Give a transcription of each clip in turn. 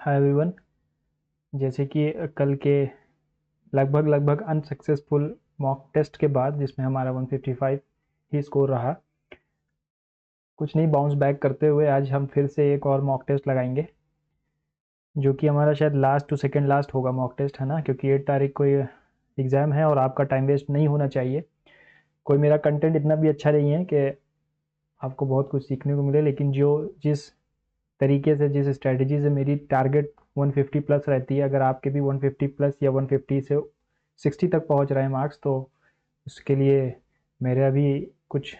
Hi everyone. जैसे कि कल के लगभग अनसक्सेसफुल मॉक टेस्ट के बाद जिसमें हमारा 155 ही स्कोर रहा, कुछ नहीं बाउंस बैक करते हुए आज हम फिर से एक और मॉक टेस्ट लगाएंगे, जो कि हमारा शायद लास्ट टू सेकेंड लास्ट होगा मॉक टेस्ट, है ना, क्योंकि 8 तारीख को ये एग्ज़ाम है और आपका टाइम वेस्ट नहीं होना चाहिए। कोई मेरा कंटेंट इतना भी अच्छा नहीं है कि आपको बहुत कुछ सीखने को मिले, लेकिन जिस तरीके से, जिस स्ट्रेटजी से मेरी टारगेट 150 प्लस रहती है, अगर आपके भी 150 प्लस या 150 से 60 तक पहुंच रहे हैं मार्क्स, तो उसके लिए मेरा भी कुछ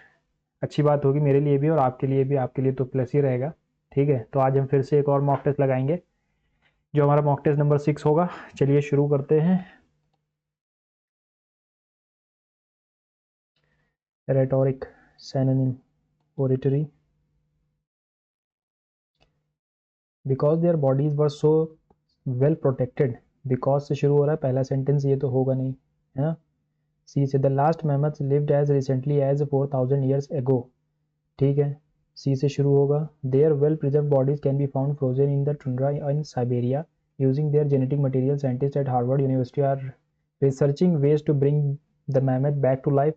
अच्छी बात होगी, मेरे लिए भी और आपके लिए भी। आपके लिए तो प्लस ही रहेगा। ठीक है, तो आज हम फिर से एक और मॉक टेस्ट लगाएंगे, जो हमारा मॉक टेस्ट नंबर 6 होगा। चलिए शुरू करते हैं। Rhetoric, synonym, oratory, because their bodies were so well protected। because से शुरू हो रहा है पहला सेंटेंस, ये तो होगा नहीं, है ना। सी से the last mammoth lived as recently as 4000 years ago। ठीक है, सी से शुरू होगा। There well preserve bodies can be found frozen in the tundra in Siberia using their genetic material. Scientist at Harvard University are researching ways to bring the mammoth back to life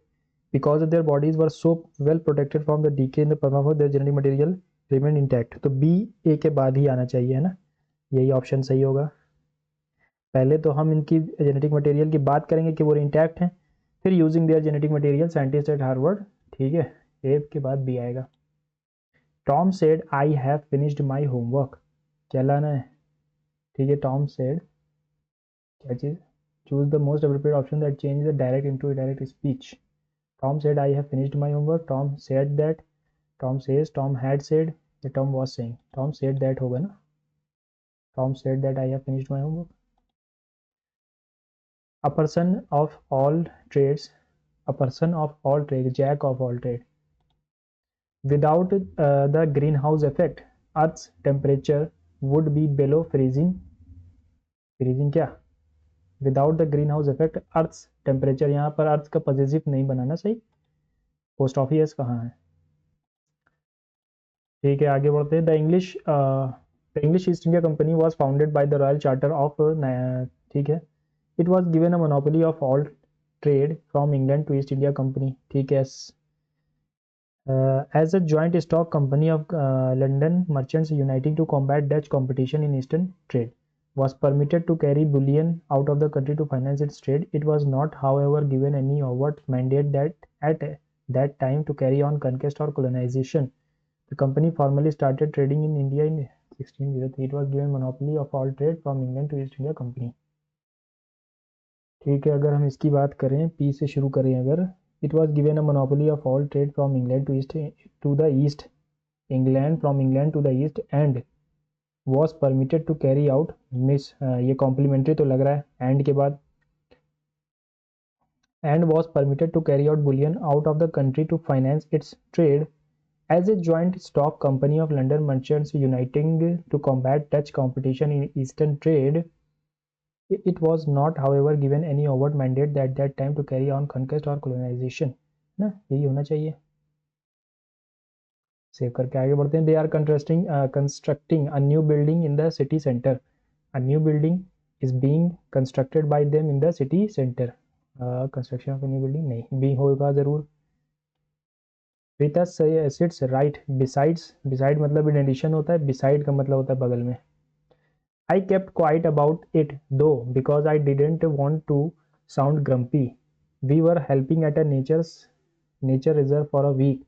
because their bodies were so well protected from the decay in the permafrost, their genetic material remained intact। तो B ए के बाद ही आना चाहिए, है ना, यही option सही होगा। पहले तो हम इनकी जेनेटिक मटेरियल की बात करेंगे कि वो इंटैक्ट हैं, फिर using their genetic material scientist at Harvard. ठीक है, ए के बाद बी आएगा। Tom said I have finished my homework, क्या लाना है। ठीक है, टॉम सेड क्या चीज़, choose the most appropriate option that change the direct into indirect speech. Tom said I have finished my homework, Tom said that, Tom says, Tom had said, या Tom was saying. Tom said that होगा ना, Tom said that I have finished my homework. A person of all trades, a person of all trades, jack of all trades. Without the greenhouse effect, Earth's temperature would be below freezing. Freezing क्या? Without the greenhouse effect, Earth's temperature, यहाँ पर अर्थ का positive नहीं बनाना, सही। Post office कहाँ है। ठीक है, आगे बढ़ते हैं। The English East India Company was founded by the royal charter of, ठीक है, it was given a monopoly of all trade from England to East India Company. ठीक है, as a joint stock company of London merchants uniting to combat Dutch competition in eastern trade, was permitted to carry bullion out of the country to finance its trade. It was not, however, given any overt mandate that at that time to carry on conquest or colonization. The company formally started trading in India in 1603. It was given monopoly of all trade from England to East India Company. ठीक है, अगर हम इसकी बात करें, P से शुरू करें अगर, it was given a monopoly of all trade from England to the east, England from England to the east, and was permitted to carry out miss, ये कॉम्प्लीमेंट्री तो लग रहा है एंड के बाद, and was permitted to carry out bullion out of the country to finance its trade as a joint stock company of London merchants uniting to combat Dutch competition in eastern trade. It was not, however, given any overt mandate at that time to carry on conquest or colonization। ना, यही होना चाहिए। Save करके आगे बढ़ते हैं। They are constructing a new building in the city centre. A new building is being constructed by them in the city centre. Construction of new building नहीं, B होगा जरूर। Rita sits right besides, beside मतलब in addition होता है, beside का मतलब होता है बगल में। I kept quiet about it though because I didn't want to sound grumpy. We were helping at a nature reserve for a week.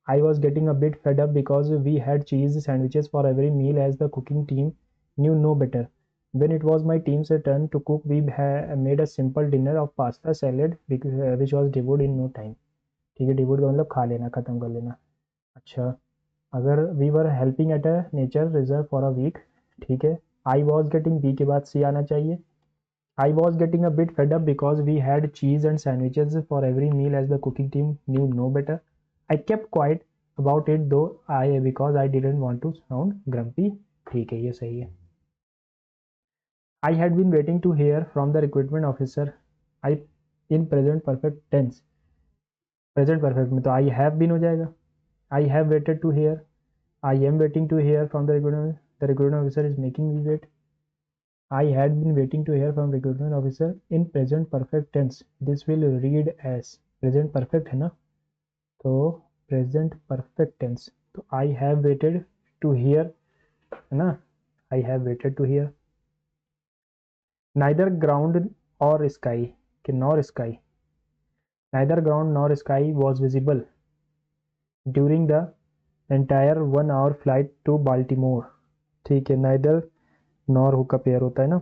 I was getting a bit fed up because we had cheese sandwiches for every meal as the cooking team knew no better. When it was my team's turn to cook, we made a simple dinner of pasta salad which was devoured in no time. ठीक है, devoured का मतलब खा लेना, खत्म कर लेना। अच्छा, अगर we were helping at a nature reserve for a week, ठीक है, I was getting, B के बाद C आना चाहिए। I was getting a bit fed up because we had cheese and sandwiches for every meal as the cooking team knew no better. I kept quiet about it though because I didn't want to sound grumpy। ठीक है, ये सही है। I had been waiting to hear from the recruitment officer। I in present perfect tense, present perfect में तो I have been हो जाएगा। I have waited to hear, I am waiting to hear from the recruitment officer is making me wait। I had been waiting to hear from recruitment officer in present perfect tense. This will read as present perfect है ना, तो present perfect tense, तो I have waited to hear है ना, I have waited to hear. Neither ground or sky, कि nor sky, neither ground nor sky was visible during the entire 1 hour flight to Baltimore. ठीक है, neither nor hook pair होता है ना.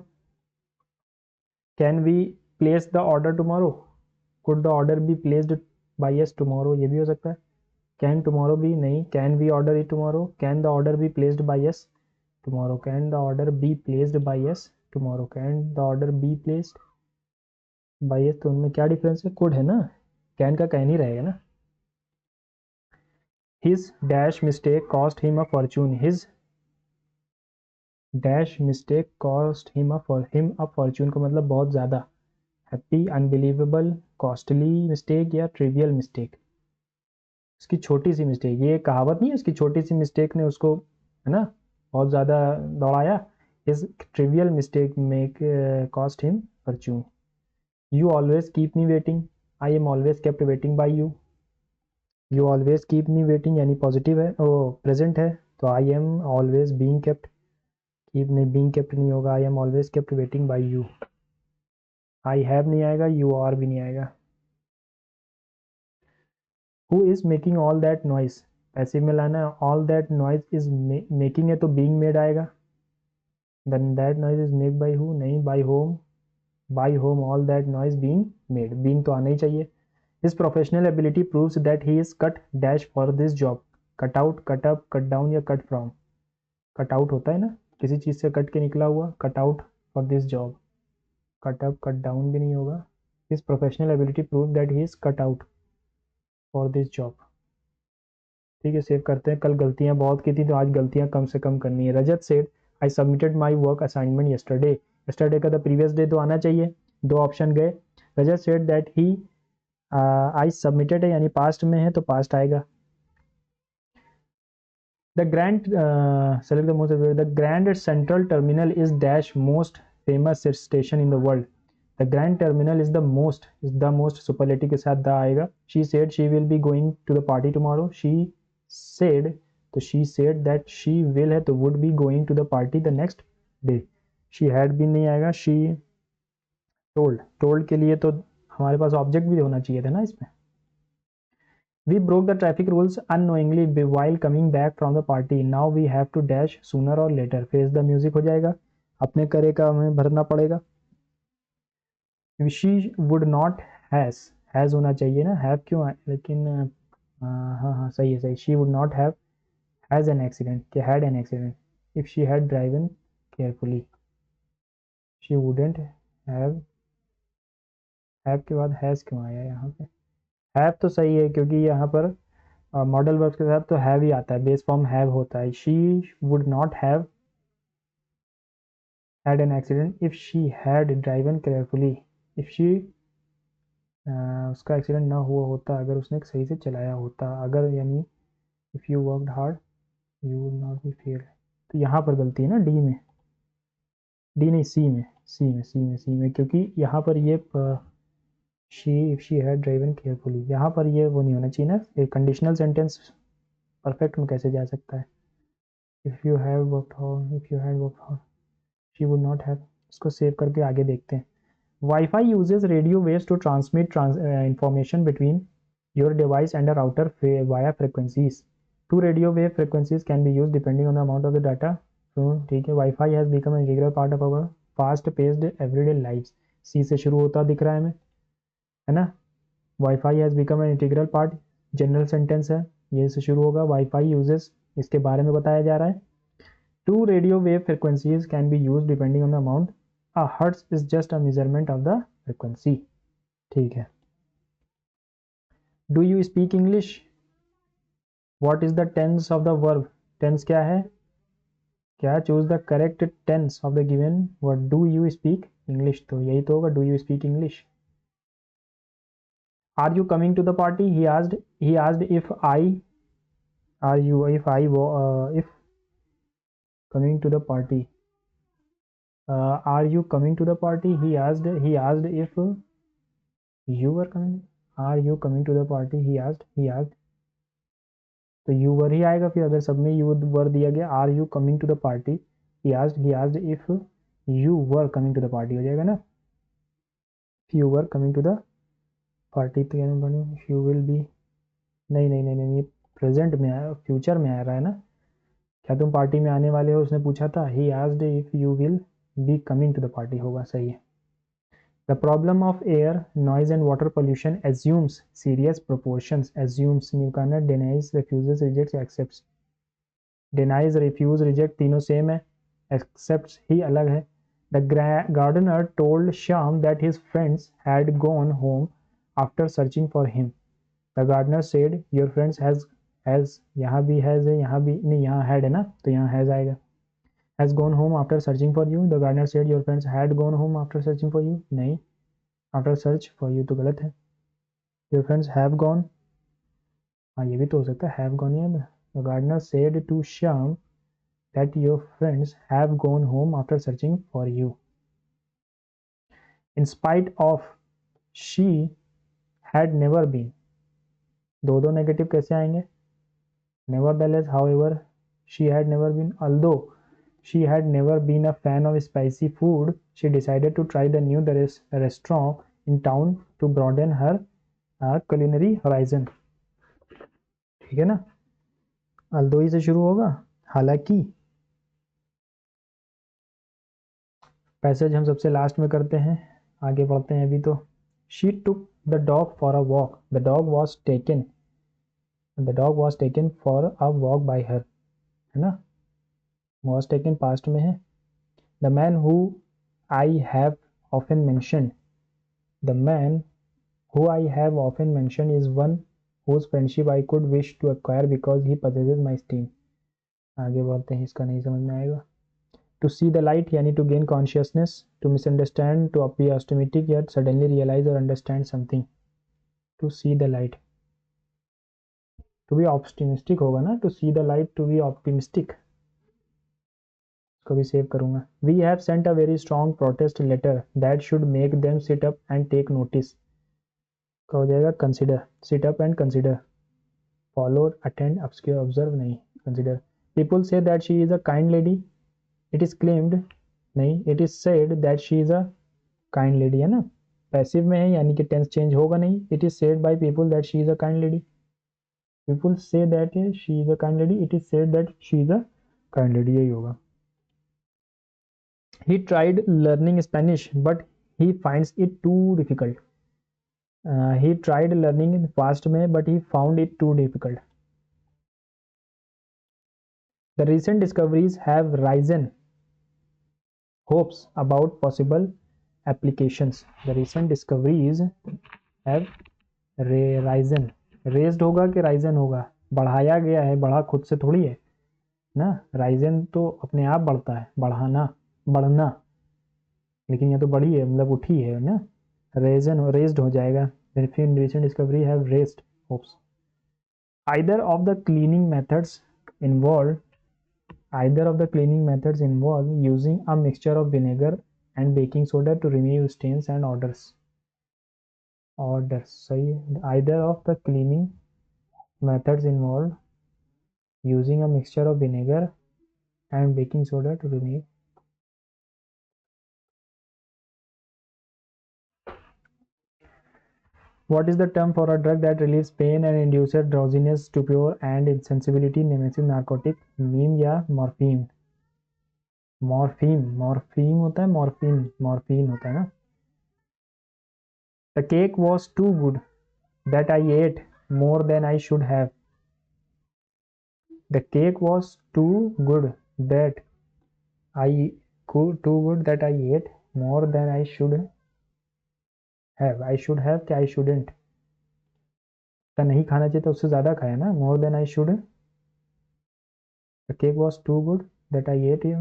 Can we place the order tomorrow? Could the order be placed by us tomorrow? ये भी हो सकता है. Can tomorrow be, नहीं. Can we order it tomorrow? Can the order be placed by us tomorrow? Can the order be placed by us tomorrow? Can the order be placed by us? तो उनमें क्या difference है? Could है ना, can का can ही रहेगा ना. His dash mistake cost him a fortune. His dash mistake cost him a fortune का मतलब बहुत ज़्यादा. हैप्पी, अनबिलीवेबल, कॉस्टली मिस्टेक या ट्रिवियल मिस्टेक. उसकी छोटी सी मिस्टेक, ये कहावत नहीं है, उसकी छोटी सी मिस्टेक ने उसको है ना बहुत ज़्यादा दौड़ाया. इस trivial mistake make cost him Fortune. You always keep me waiting. I am always kept waiting by you. You always keep me waiting यानी पॉजिटिव है, ओ प्रेजेंट है, तो I am always being kept. Keep नहीं, being kept नहीं होगा. I am always kept waiting by you. I have नहीं आएगा, you are भी नहीं आएगा. Who is making all that noise? Passive में लाना है. All that noise is making है तो being made आएगा. Then that noise is made by who? नहीं, by whom? By whom all that noise being made? Being तो आना ही चाहिए. His professional ability proves that he is cut dash for this job. Cut out, cut up, cut down या cut from. Cut out होता है ना, किसी चीज़ से cut के निकला हुआ. Cut out for this job. Cut up, cut down भी नहीं होगा. His professional ability proves that he is cut out for this job. ठीक है, सेव करते हैं. कल गलतियां बहुत की थी तो आज गलतियां कम से कम करनी है. Rajat said I submitted my work assignment yesterday. Yesterday का द प्रीवियस डे तो आना चाहिए. दो ऑप्शन गए. Rajat said that he I submitted है यानी पास्ट में है तो पास्ट आएगा. The grand select the most. The grand central terminal is dash most famous station in the world. The grand terminal is the most superlative के साथ the आएगा. She said she will be going to the party tomorrow. She said, तो she said that she will है तो would be going to the party the next day. she had been नहीं आएगा. she told के लिए तो हमारे पास object भी होना चाहिए था ना इसमें. we broke the traffic rules unknowingly while coming back from the party. now we have to dash sooner or later. face the music हो जाएगा, अपने करे का हमें भरना पड़ेगा. she would not has होना चाहिए ना, have क्यों आए, लेकिन हाँ सही है सही. she would not have has an accident, कि had an accident if she had driven carefully. she wouldn't have के बाद has क्यों आया यहाँ पे. have तो सही है क्योंकि यहाँ पर मॉडल वर्ब्स के साथ तो have ही आता है, बेस फॉर्म have होता है. she would not have had an accident if she had driven carefully. if she उसका एक्सीडेंट ना हुआ होता अगर उसने सही से चलाया होता. अगर यानी if you worked hard you would not be failed. तो यहाँ पर गलती है ना डी में, डी नहीं सी में क्योंकि यहाँ पर ये if she had driven carefully, यहाँ पर ये वो नहीं होना चाहिए ना. एक कंडीशनल सेंटेंस परफेक्ट में कैसे जा सकता है. If you have worked she would not have. इसको सेव करके आगे देखते हैं. WiFi uses radio waves to transmit information between your device and a router via frequencies. Two radio wave frequencies can be use depending on the amount of the data. ठीक है. WiFi has become an integral part of our fast paced everyday life. C से शुरू होता दिख रहा है हमें, है ना. Wifi has become an integral part, general sentence है, ये से शुरू होगा. वाईफाई यूजेस, इसके बारे में बताया जा रहा है. Two radio wave frequencies can be use depending on the amount. A hertz is just a measurement of the frequency. ठीक है. Do you speak English. What is the tense of the verb. Tense क्या है, क्या choose the correct tense of the given word. Do you speak English, तो यही तो होगा, do you speak English. Are you coming to the party. He asked if I R you, if I if coming to the party. Are you coming to the party? He asked if you were coming. Are you coming to the party? He asked. तो you were ही आएगा फिर, अगर सब में you were दिया गया. Are you coming to the party? He asked if you were coming to the party हो जाएगा ना. If you were coming to the party तो कहना पड़ेगा if you will be. नहीं, प्रेजेंट में आया, फ्यूचर में आ रहा है ना. क्या तुम पार्टी में आने वाले हो, उसने पूछा था. He asked if you will be coming to the party होगा, सही है. The problem of air, noise and water pollution assumes serious proportions. Assumes new denies, refuses, rejects, accepts. Denies, refuse, reject तीनों सेम है. Accepts ही अलग है. The gardener told Shyam that his friends had gone home after searching for him. The gardener said your friends has यहाँ भी has है, यहाँ भी नहीं, यहाँ had है ना, तो यहाँ has आएगा. Has gone home after searching for you. The gardener said your friends had gone home after searching for you. नहीं, after search for you तो गलत है. Your friends have gone. हाँ, ये भी तो हो सकता है, have gone याद. The gardener said to Shyam that your friends have gone home after searching for you. In spite of, she had never been. दो नेगेटिव कैसे आएंगे? Nevertheless, however, she had never been. Although she had never been a fan of spicy food, she decided to try the new restaurant in town to broaden her culinary horizon. ठीक है ना. Although ही से शुरू होगा. हालांकि passage हम सबसे last में करते हैं, आगे बढ़ते हैं अभी तो. She took the dog for a walk. The dog was taken for a walk by her. है ना. Was taken past में है. The man who I have often mentioned. The man who I have often mentioned is one whose friendship I could wish to acquire because he possesses my esteem. आगे बढ़ते हैं, इसका नहीं समझ में आएगा. To see the light यानी to gain consciousness, to misunderstand, to appear optimistic yet suddenly realize or understand something. To see the light. To be optimistic होगा ना, to see the light, to be optimistic. इसको भी save करूँगा. We have sent a very strong protest letter that should make them sit up and take notice. क्या हो जाएगा? Consider. Sit up and consider. Follow, attend, obscure, observe नहीं, consider. People say that she is a kind lady. It is claimed नहीं, it is said that she is a kind lady है ना. Passive में है यानी कि tense change होगा नहीं. It is said by people that she is a kind lady. People say that she is a kind lady. It is said that she is a kind lady, यही होगा. He tried learning Spanish but he finds it too difficult. He tried learning fast में but he found it too difficult. The recent discoveries have risen hopes about possible applications. The recent discoveries have risen. Raised होगा कि risen होगा? बढ़ाया गया है, बढ़ा खुद से थोड़ी है ना. risen तो अपने आप बढ़ता है, बढ़ाना, बढ़ना. लेकिन ये तो बढ़ी है, मतलब उठी है ना. raised हो जाएगा. Recent discovery have raised hopes. Either of the cleaning methods involved using a mixture of vinegar and baking soda to remove stains and odors. सही है. Either of the cleaning methods involved using a mixture of vinegar and baking soda to remove. What is the term for a drug that relieves pain and induces drowsiness, stupor and insensibility? Nemesis, narcotic, meme या morphine? Morphine होता है, morphine होता है ना. The cake was too good that I ate more than I should have. The cake was too good that I ate more than I should have. I should have कि I shouldn't. तो नहीं खाना चाहिए तो उससे ज़्यादा खाया ना. More than I should. The cake was too good that I ate it.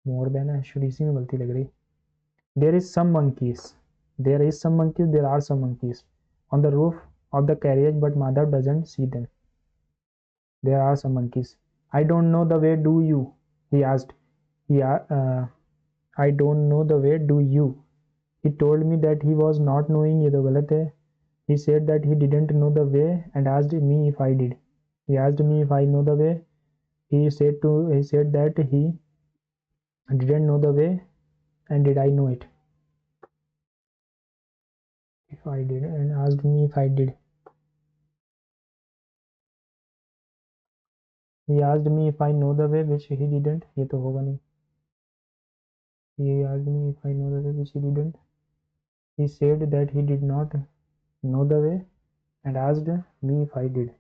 More than I should, इसी में गलती लग रही. There are some monkeys on the roof of the carriage, but mother doesn't see them. There are some monkeys. I don't know the way, do you? He asked. Yeah, I don't know the way, do you? He told me that he was not knowing, ये तो गलत है. He said that he didn't know the way and asked me if I did. He asked me if I know the way. He said that he didn't know the way and did I know it. If I did and asked me if I did. He asked me if I know the way which he didn't. ये तो होगा नहीं. He asked me if I know the way which he didn't. He said that he did not know the way and asked me if I did.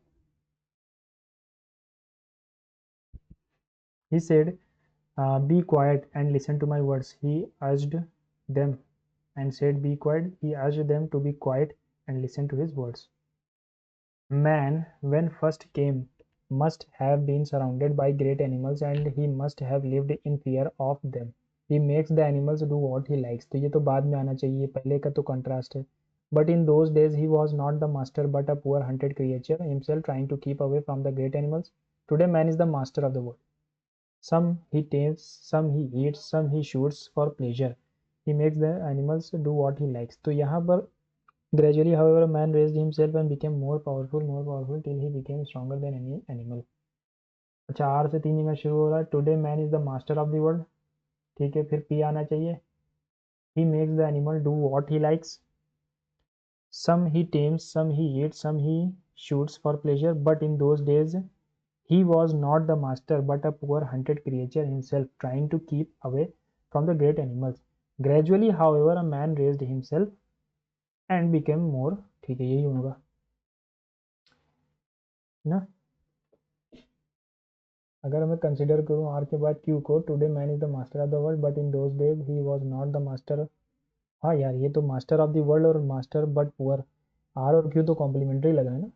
He said, be quiet and listen to my words. He urged them and said, be quiet. He urged them to be quiet and listen to his words. Man, when first came, must have been surrounded by great animals and he must have lived in fear of them. He makes the animals do what he likes. तो ये तो बाद में आना चाहिए, पहले का तो contrast है. But in those days he was not the master but a poor hunted creature, himself trying to keep away from the great animals. Today man is the master of the world. Some he tames, some he eats, some he shoots for pleasure. He makes the animals do what he likes. तो यहाँ पर gradually, however, man raised himself and became more powerful till he became stronger than any animal. अच्छा, are से तीन में शुरू हो रहा है. Today man is the master of the world. ठीक है, फिर पी आना चाहिए. ही makes the animal do what he likes. Some he tames, some he eats, some he shoots for pleasure. But in those days, he was not the master but a poor hunted creature himself, trying to keep away from the great animals. Gradually, however, a man raised himself and became more. ठीक है, यही होगा ना. अगर मैं consider करूँ are के बाद क्यू को, today man is the master of the world but in those days he was not the master. हाँ यार, ये तो मास्टर ऑफ द वर्ल्ड और मास्टर बट पुअर, आर और क्यू तो कॉम्प्लीमेंट्री लगा है ना.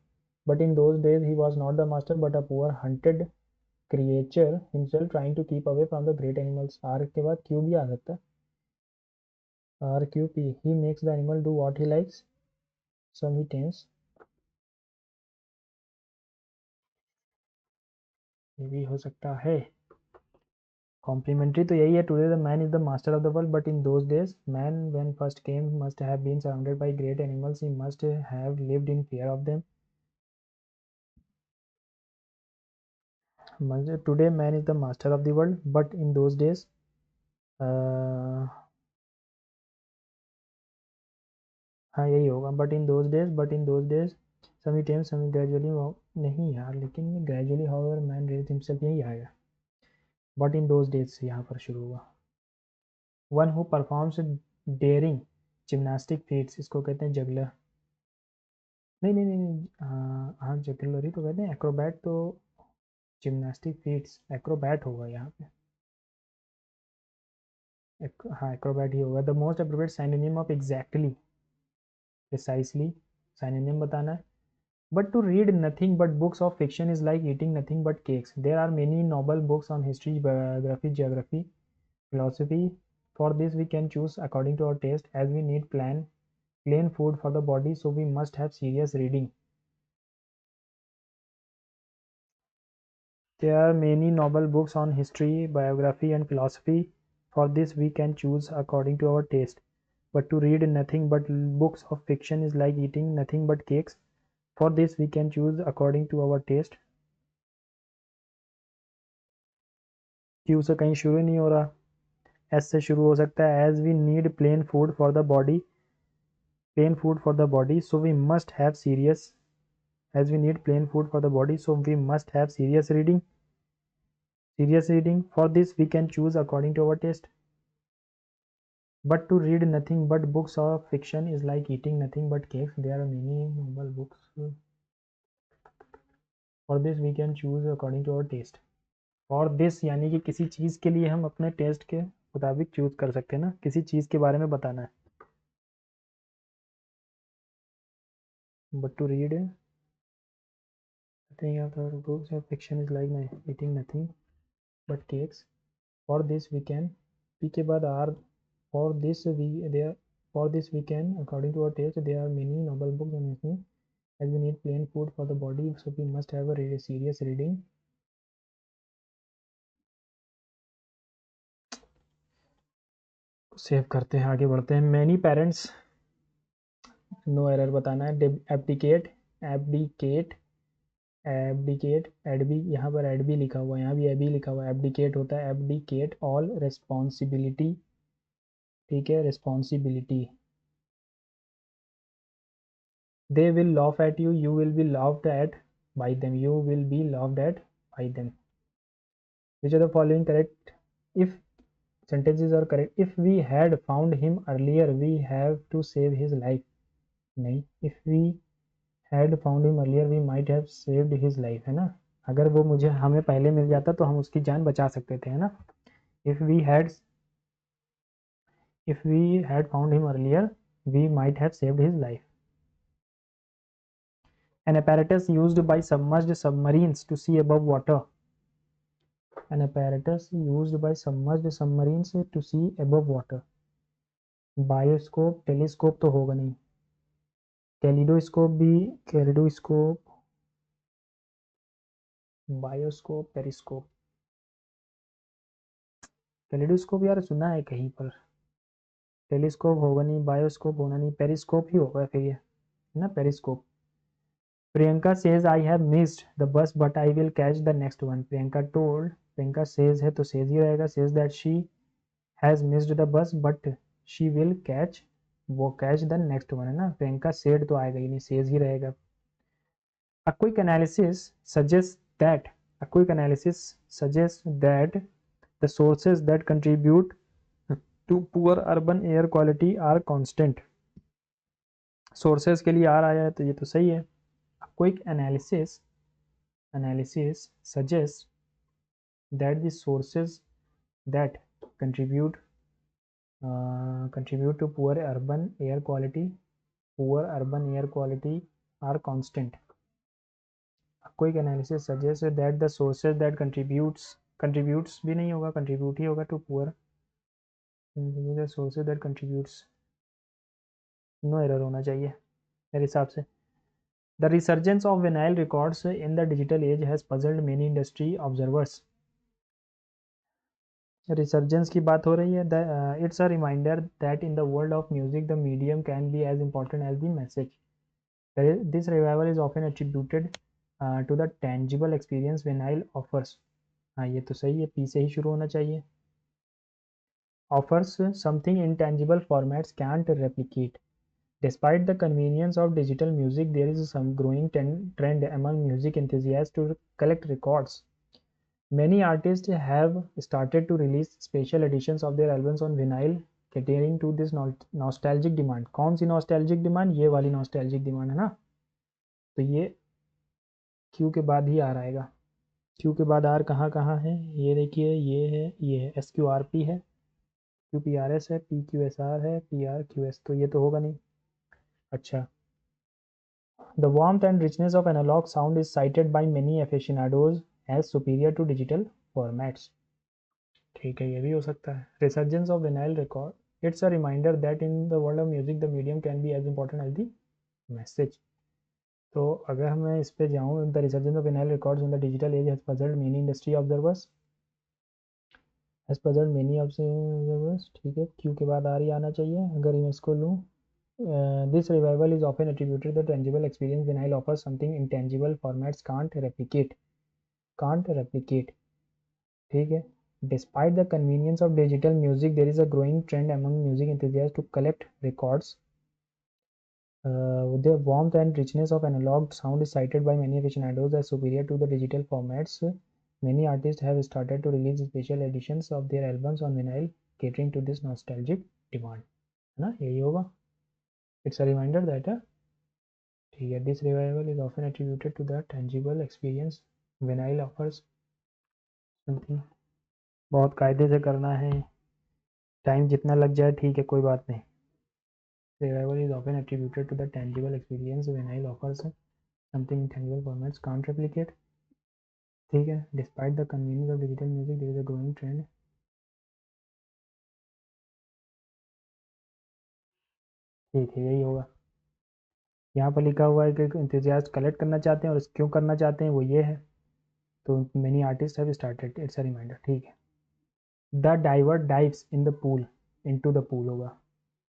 But in those days he was not the master but a poor hunted creature himself trying to keep away from the great animals. R के बाद Q भी आ सकता है. R Q P. He makes the animal do what he likes. Some he tames. ये भी हो सकता है. कॉम्प्लीमेंट्री तो यही है. Today the man is the master of the world but in those days man when first came must have been surrounded by great animals. He must have lived in fear of them. Today man is the master of the world but in those days. हाँ यही होगा. But in those days समी time समी gradually. नहीं यार, लेकिन ये gradually however man raised himself यही आएगा. बट इन दोज डेज से यहाँ पर शुरू हुआ. One who performs daring gymnastic feats, इसको कहते हैं जगलर. नहीं नहीं नहीं नहीं, हाँ जगलर ही तो कहते हैं. एक्रोबैट तो जिम्नास्टिक फीट्स एक्रोबैट होगा यहाँ पे. हाँ एक्रोबैट ही होगा. The most appropriate synonym of exactly, precisely synonym बताना है. But to read nothing but books of fiction is like eating nothing but cakes. There are many noble books on history, biography, geography, philosophy. For this we can choose according to our taste, as we need plain food for the body, so we must have serious reading. There are many noble books on history, biography, and philosophy. For this we can choose according to our taste. But to read nothing but books of fiction is like eating nothing but cakes. For this we can choose according to our taste. Q से कहीं शुरू नहीं हो रहा. S से शुरू हो सकता है. As we need plain food for the body, so we must have serious. As we need plain food for the body, so we must have serious reading. For this we can choose according to our taste. But to read nothing but books of fiction is like eating nothing but cakes. There are many noble books. For this we can choose according to our taste. For this यानी कि किसी चीज़ के लिए हम अपने taste के मुताबिक choose कर सकते हैं ना. किसी चीज़ के बारे में बताना है. But to read nothing other books of fiction is like eating nothing but cakes. For this we can p के बाद r. For this we can according to our taste. There are many noble books on history. As we need plain food for the body, so we must have a serious reading. Save करते हैं, आगे बढ़ते हैं। Many parents, no error बताना है। Abdicate, abdicate, abdicate, एडबी, यहाँ पर एडबी लिखा हुआ है, यहाँ भी एबी लिखा हुआ है। एब्डिकेट होता है एब्डिकेट ऑल रिस्पॉन्सिबिलिटी, ठीक है, responsibility. They will laugh at you, you will be laughed at by them, you will be laughed at by them. Which of the following correct? If sentences are correct. If we had found him earlier, we have to save his life. नहीं, if we had found him earlier, we might have saved his life, है ना। अगर वो मुझे हमें पहले मिल जाता तो हम उसकी जान बचा सकते थे, है ना। if we had found him earlier, we might have saved his life. An apparatus used by submerged submarines to see above water. An apparatus used by submerged submarines to see above water. Bioscope, telescope तो होगा नहीं। Kaleidoscope भी, kaleidoscope, bioscope, periscope. Kaleidoscope यार सुना है कहीं पर। Telescope होगा नहीं, बायोस्कोप होना नहीं, पेरिस्कोप ही होगा फिर ये, है ना, periscope. Priyanka says I have missed the bus but I will catch the next one. Priyanka told, Priyanka says है तो सेज ही रहेगा, says that she has missed the bus but she will catch, वो कैच द नेक्स्ट वन, है ना। Priyanka said तो आएगा ही नहीं, says he रहेगा। A quick analysis suggests that the sources that contribute to poor urban air quality are constant. Sources के लिए R आया है तो ये तो सही है। A quick analysis suggests that the sources that contribute to poor urban air quality are constant. A quick analysis suggests that the sources that contributes भी नहीं होगा, contribute ही होगा to poor, the sources that contributes, no error होना चाहिए मेरे हिसाब से। The resurgence of vinyl records in the digital age has puzzled many industry observers. Resurgence की बात हो रही है। It's a reminder that in the world of music the medium can be as important as the message. This revival is often attributed to the tangible experience vinyl offers. हाँ ये तो सही है, P से ही शुरू होना चाहिए। Offers something intangible formats can't replicate. Despite the convenience of digital music, there is some growing trend among music enthusiasts to collect records. Many artists have started to release special editions of their albums on vinyl, catering to this nostalgic demand. कौन सी nostalgic demand? ये वाली nostalgic demand है ना। तो ये Q के बाद ही R आएगा। Q के बाद R कहाँ कहाँ है, ये देखिए, ये है SQRP है, QPRS है, PQSR है, PRQS, तो ये तो होगा नहीं। अच्छा, the warmth and richness of analog sound is cited by many aficionados as superior to digital formats. ठीक है, ये भी हो सकता है। Resurgence of vinyl record, it's a reminder that in the world of music the medium can be as important as the message. तो अगर मैं इस पे जाऊँ, the resurgence of vinyl records in the digital age has puzzled many industry observers. ठीक है, Q के बाद R ही आना चाहिए अगर मैं इसको लूँ। This revival is often attributed to the tangible experience vinyl offers something intangible formats can't replicate. ठीक है। Despite the convenience of digital music, there is a growing trend among music enthusiasts to collect records. The warmth and richness of analog sound is cited by many aficionados as superior to the digital formats. Many artists have started to release special editions of their albums on vinyl, catering to this nostalgic demand. है ना, यही होगा। It's a reminder that ठीक है, this revival is often attributed to the tangible experience vinyl offers something. बहुत कायदे से करना है, टाइम जितना लग जाए ठीक है, कोई बात नहीं। Revival is often attributed to the tangible experience vinyl offers something intangible formats can't replicate. ठीक है, despite the convenience of digital music there is a growing trend. ठीक है, यही होगा। यहाँ पर लिखा हुआ है कि enthusiasts कलेक्ट करना चाहते हैं, और क्यों करना चाहते हैं वो ये है। तो many artists have started, it's a reminder। ठीक है। The diver dives in the pool into the pool होगा।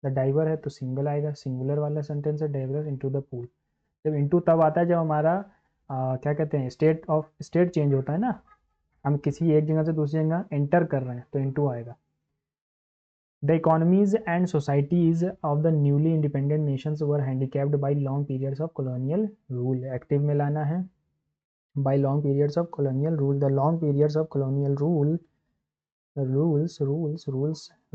द डाइवर है तो सिंगल आएगा, सिंगुलर वाला सेंटेंस है, डाइवर इनटू द पूल। जब इनटू तब आता है जब हमारा क्या कहते हैं स्टेट चेंज होता है ना, हम किसी एक जगह से दूसरी जगह एंटर कर रहे हैं तो इनटू आएगा। The economies and societies of the newly independent nations were handicapped by long periods of colonial rule. Active में लाना है by long periods of colonial rule. The long periods of colonial rule,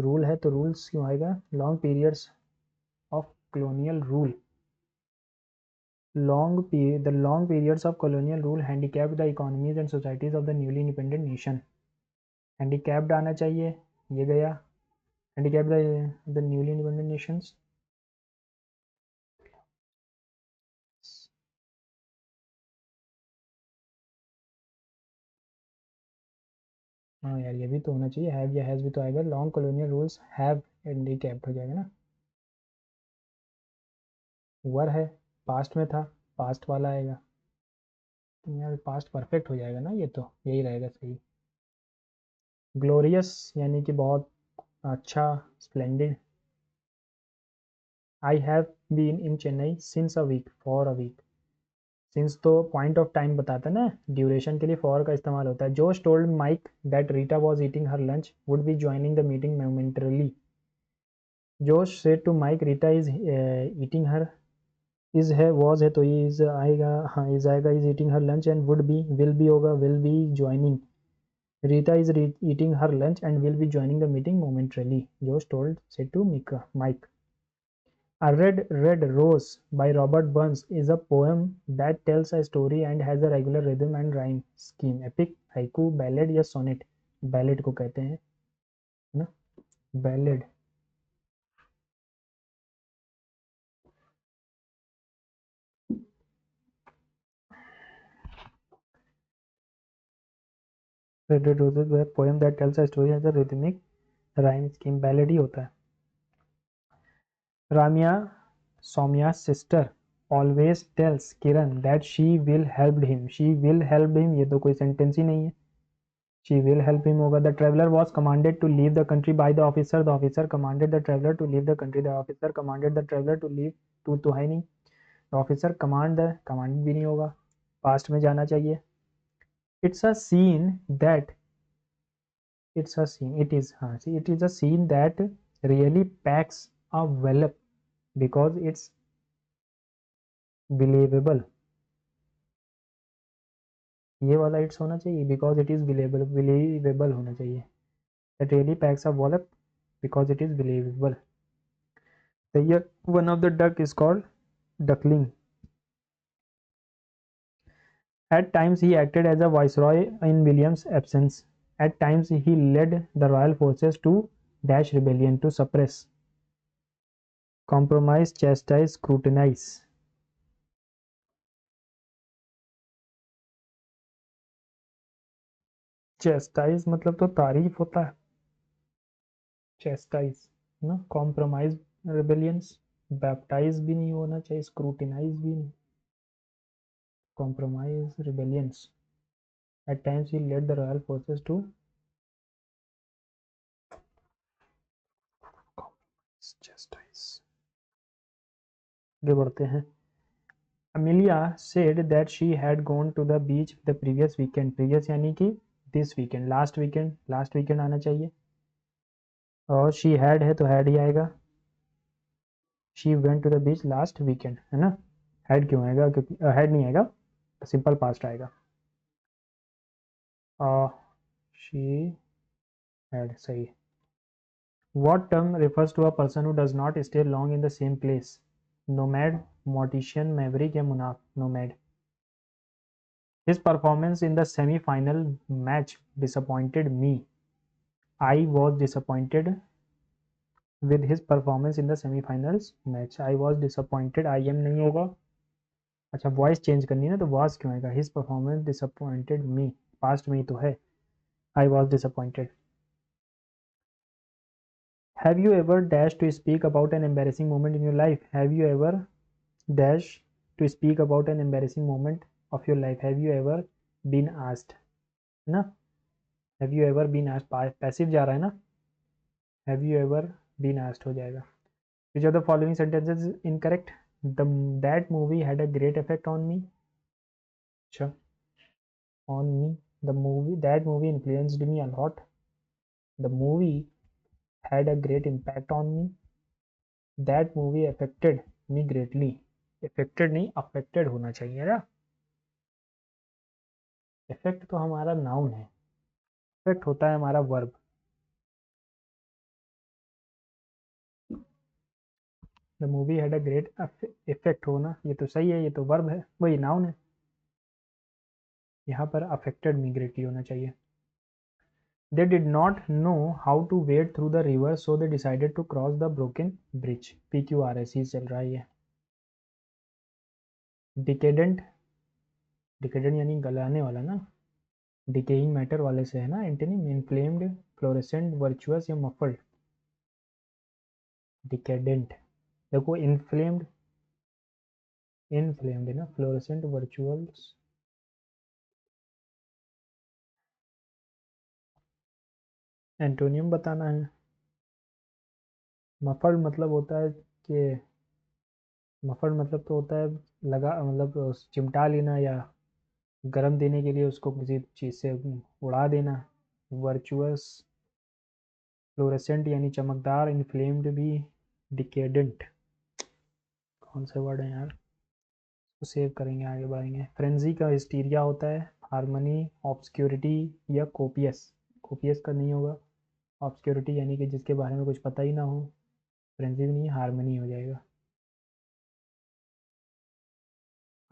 rule है तो rules क्यों आएगा? Long periods of colonial rule. The long periods of colonial rule handicapped the economies and societies of the newly independent nation. Handicapped आना चाहिए, ये गया। Handicapped the newly independent nations. हाँ यार, ये भी तो होना चाहिए, हैव या हैज़ भी तो आएगा। Long colonial rules have handicapped हो जाएगा ना। वर है, पास्ट में था, पास्ट वाला आएगा। तो यार पास्ट परफेक्ट हो जाएगा ना, ये तो यही रहेगा सही। ग्लोरियस यानी कि बहुत अच्छा, splendid. I have been in Chennai since a week, for a week. Since तो पॉइंट ऑफ टाइम बताता है ना, ड्यूरेशन के लिए फॉर का इस्तेमाल होता है। Josh told Mike that Rita was eating her lunch would be joining the meeting momentarily. Josh said to Mike Rita is eating her, is है, वॉज है तो इज आएगा, हाँ इज आएगा, is eating her lunch and would be, will be होगा, will be joining. Rita is eating her lunch and will be joining the meeting momentarily, Josh told said to Mike. A Red Rose by Robert Burns is a poem that tells a story and has a regular rhythm and rhyme scheme. Epic, haiku, ballad या sonnet? Ballad को कहते हैं ना, ballad. Red Roses by a poem that tells a story has a rhythmic rhyme scheme. Ballad ही होता है। Ramya, Soumya's sister, always tells Kiran that she will help him. She will help him, ये तो कोई sentence ही नहीं है। She will help him होगा। The traveler was commanded to leave the country by the officer. The officer commanded the traveler to leave the country. The officer commanded the traveler to leave. तो है नहीं। The officer command भी नहीं होगा, past में जाना चाहिए। It's a scene that it is a scene that really packs a wallop because it's believable. ये वाला इट्स होना चाहिए, बिकॉज इट इज बिलीवेबल होना चाहिए। It really packs a wallop because it is believable. The year one of the duck is called duckling. At times he acted as a viceroy in William's absence. At times he led the royal forces to dash rebellion, to suppress, compromise, chastise, scrutinize. Chastise मतलब तो तारीफ होता है, chastise ना। compromise rebellions, baptize भी नहीं होना चाहिए, scrutinize भी नहीं, compromise rebellions. At times he led the royal forces to chastise. आगे बढ़ते हैं। Amelia said that she had gone to the beach the previous weekend. Previous यानी कि this weekend, last weekend आना चाहिए। और she had है तो had ही आएगा। She went to the beach last weekend, है ना। had क्यों आएगा, क्योंकि had नहीं आएगा, सिंपल पास्ट आएगा। she had, सही। What term refers to a person who does not stay long in the same place? Nomad, mortician, maverick या monarch? Nomad. His performance in the semi-final match disappointed me. I was disappointed with his performance in the semi-finals match. I was disappointed. I am नहीं होगा। अच्छा, voice change करनी है ना, तो was क्यों आएगा? His performance disappointed me. Past में ही तो है। I was disappointed. Have you ever dashed to speak about an embarrassing moment in your life? Have you ever dashed to speak about an embarrassing moment of your life? Have you ever been asked? है ना। Have you ever been asked? Passive जा रहा है ना। Have you ever been asked हो जाएगा. Which of the following sentences is incorrect? That movie had a great effect on me. अच्छा, on me. That movie influenced me a lot. The movie had a great impact on me. That movie affected me greatly. Affected नहीं, affected होना चाहिए ना. Effect तो हमारा noun है. Affect होता है हमारा verb. The movie had a great effect होना, ये तो सही है, ये तो verb है, वही noun है. यहाँ पर affected me greatly होना चाहिए. They did not know how to wade through the river, so they decided to cross the broken bridge. PQRS चल रहा है ये. Decadent, decadent यानी गलाने वाला ना. Decaying matter वाले से है ना एंटोनिम. Inflamed, fluorescent, virtuous या muffled. Decadent. देखो inflamed, inflamed है ना. Fluorescent, virtuous. एंटोनियम बताना है. Muffled मतलब होता है कि muffled मतलब तो होता है लगा, मतलब चिमटा लेना या गरम देने के लिए उसको किसी चीज़ से उड़ा देना. वर्चुअस, फ्लोरेसेंट यानी चमकदार, इन्फ्लेम्ड भी, डिकेडेंट. कौन सा वर्ड है यार, उसको सेव करेंगे, आगे बढ़ेंगे. फ्रेंजी का हिस्टीरिया होता है. हारमनी, ऑब्सक्योरिटी या कोपियस. कोपियस का नहीं होगा. ऑब्सक्योरिटी यानी कि जिसके बारे में कुछ पता ही ना हो. फ्रेंजी भी नहीं, हारमनी हो जाएगा.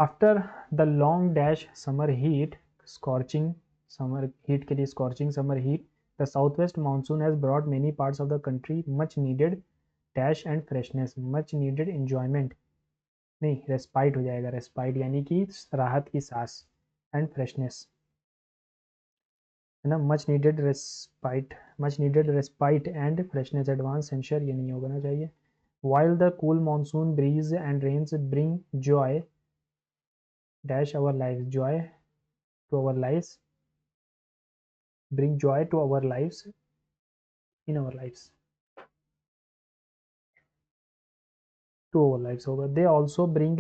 After the long dash summer heat, scorching summer heat के लिए scorching summer heat, the south west monsoon has brought many parts of the country much needed dash and freshness. Much needed enjoyment नहीं, respite हो जाएगा. Respite यानी कि राहत की सांस. एंड फ्रेशनेस है ना. Much needed respite, much needed respite and freshness. Advance sensor ये नहीं होना चाहिए. while the cool monsoon breeze and rains bring joy dash our lives, joy to our lives, bring joy to our lives, in our lives, to our lives होगा. They also bring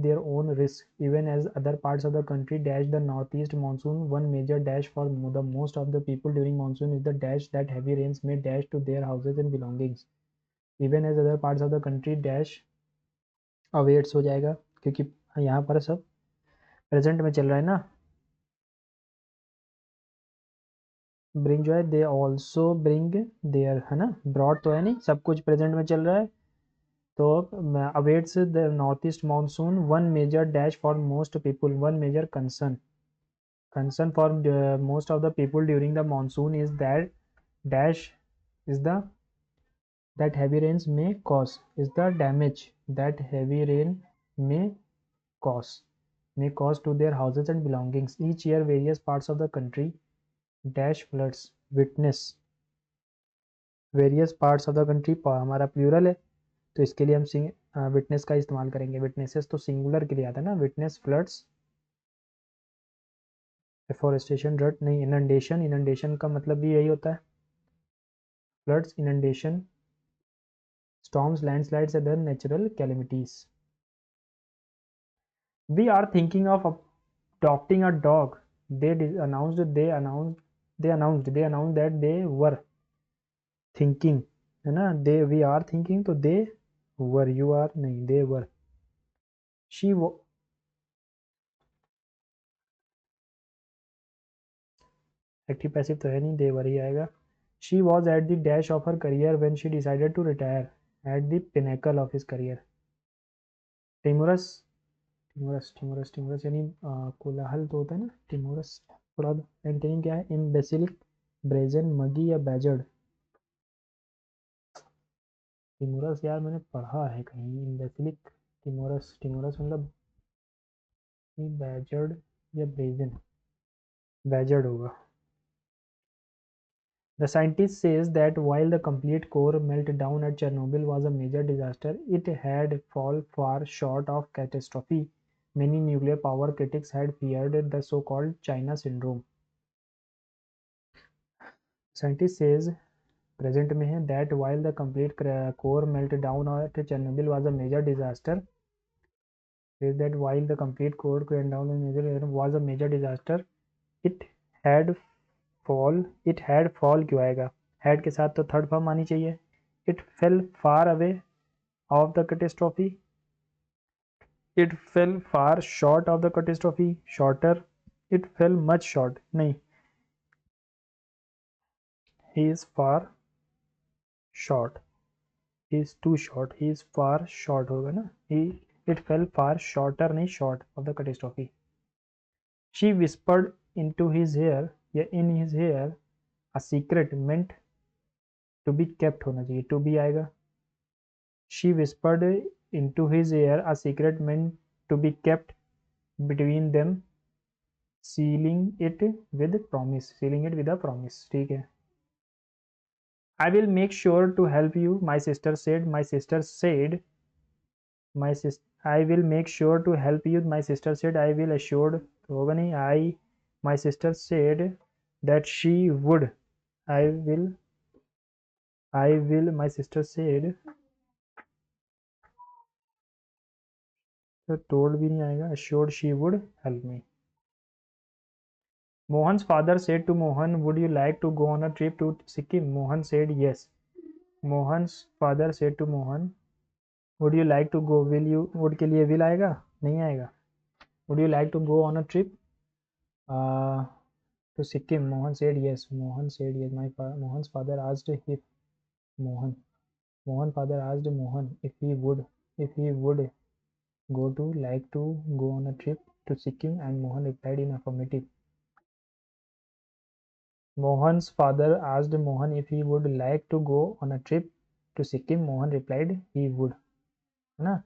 their own risk, even as other parts of the country dash the northeast monsoon. One major dash for the most of the people during monsoon is the dash that heavy rains may dash to their houses and belongings. Even as other parts of the country dash awaits हो जाएगा, क्योंकि यहाँ पर सब present में चल रहा है ना. ब्रिंग जो है, दे ऑल्सो ब्रिंग देयर है ना. ब्रॉड तो है नहीं, सब कुछ प्रेजेंट में चल रहा है. तो awaits the north east monsoon. One major dash for most people, one major concern for most of the people during the monsoon is that dash is the that heavy rains may cause, is the damage that heavy rain may cause to their houses and belongings. Each year various parts of the country dash floods witness. Various parts of the country हमारा plural है, तो इसके लिए हम witness का इस्तेमाल करेंगे. Witnesses तो सिंगुलर के लिए आता है ना. विटनेस फ्लड्स, एफोरेस्टेशन, ड्रट नहीं. इनंडेशन, इनंडेशन का मतलब भी यही होता है. Floods, inundation, storms, landslides, other natural calamities. We are thinking of adopting a dog. They announced that they were thinking है ना. they we are thinking तो they were, you are नहीं, they were. she active passive तो है नहीं, they were ही आएगा. she was at the dash of her career when she decided to retire, at the pinnacle of his career. timorous, timorous यानी कोलाहल तो होता है ना. timorous थोड़ा एंटोनिम क्या है. imbecilic, brazen, muggy या badgered. timorous यार मैंने पढ़ा है कहीं. imbecilic, timorous मतलब badgered या brazen. badgered होगा. The scientist says that while the complete core meltdown at Chernobyl was a major disaster, it had fall far short of catastrophe. Many nuclear power critics had feared the so-called China syndrome. Scientist says present में है। That while the complete core melt down at Chernobyl was a major disaster, is that while the complete core went down was a major disaster, it had it had fall क्यों आएगा, had के साथ तो third form आनी चाहिए। it fell far away of the catastrophe, it fell far short of the catastrophe, shorter, it fell much short, नहीं, he is far short, he is too short, he is far short होगा ना, he it fell far shorter नहीं short of the catastrophe। she whispered into his ear या in his ear a secret meant to be kept होना चाहिए, to be आएगा। she whispered into his ear a secret meant to be kept between them, sealing it with promise, sealing it with a promise, ठीक है। I will make sure to help you, my sister said, my sister said, my sister, I will make sure to help you, my sister said, I will assured होगा नहीं, my sister said that she would, I will, my sister said, तो told भी नहीं आएगा, assured she would help me। Mohan's father said to Mohan, would you like to go on a trip to Sikkim? Mohan said yes। Mohan's father said to Mohan, would you like to go, will you, would के लिए will आएगा, नहीं आएगा। would you like to go on a trip to Sikkim? Mohan said yes। Mohan said yes। Mohan's father asked if Mohan's father asked Mohan if he would like to go on a trip to Sikkim, and Mohan replied in affirmative। Mohan's father asked Mohan if he would like to go on a trip to Sikkim। Mohan replied he would, है ना।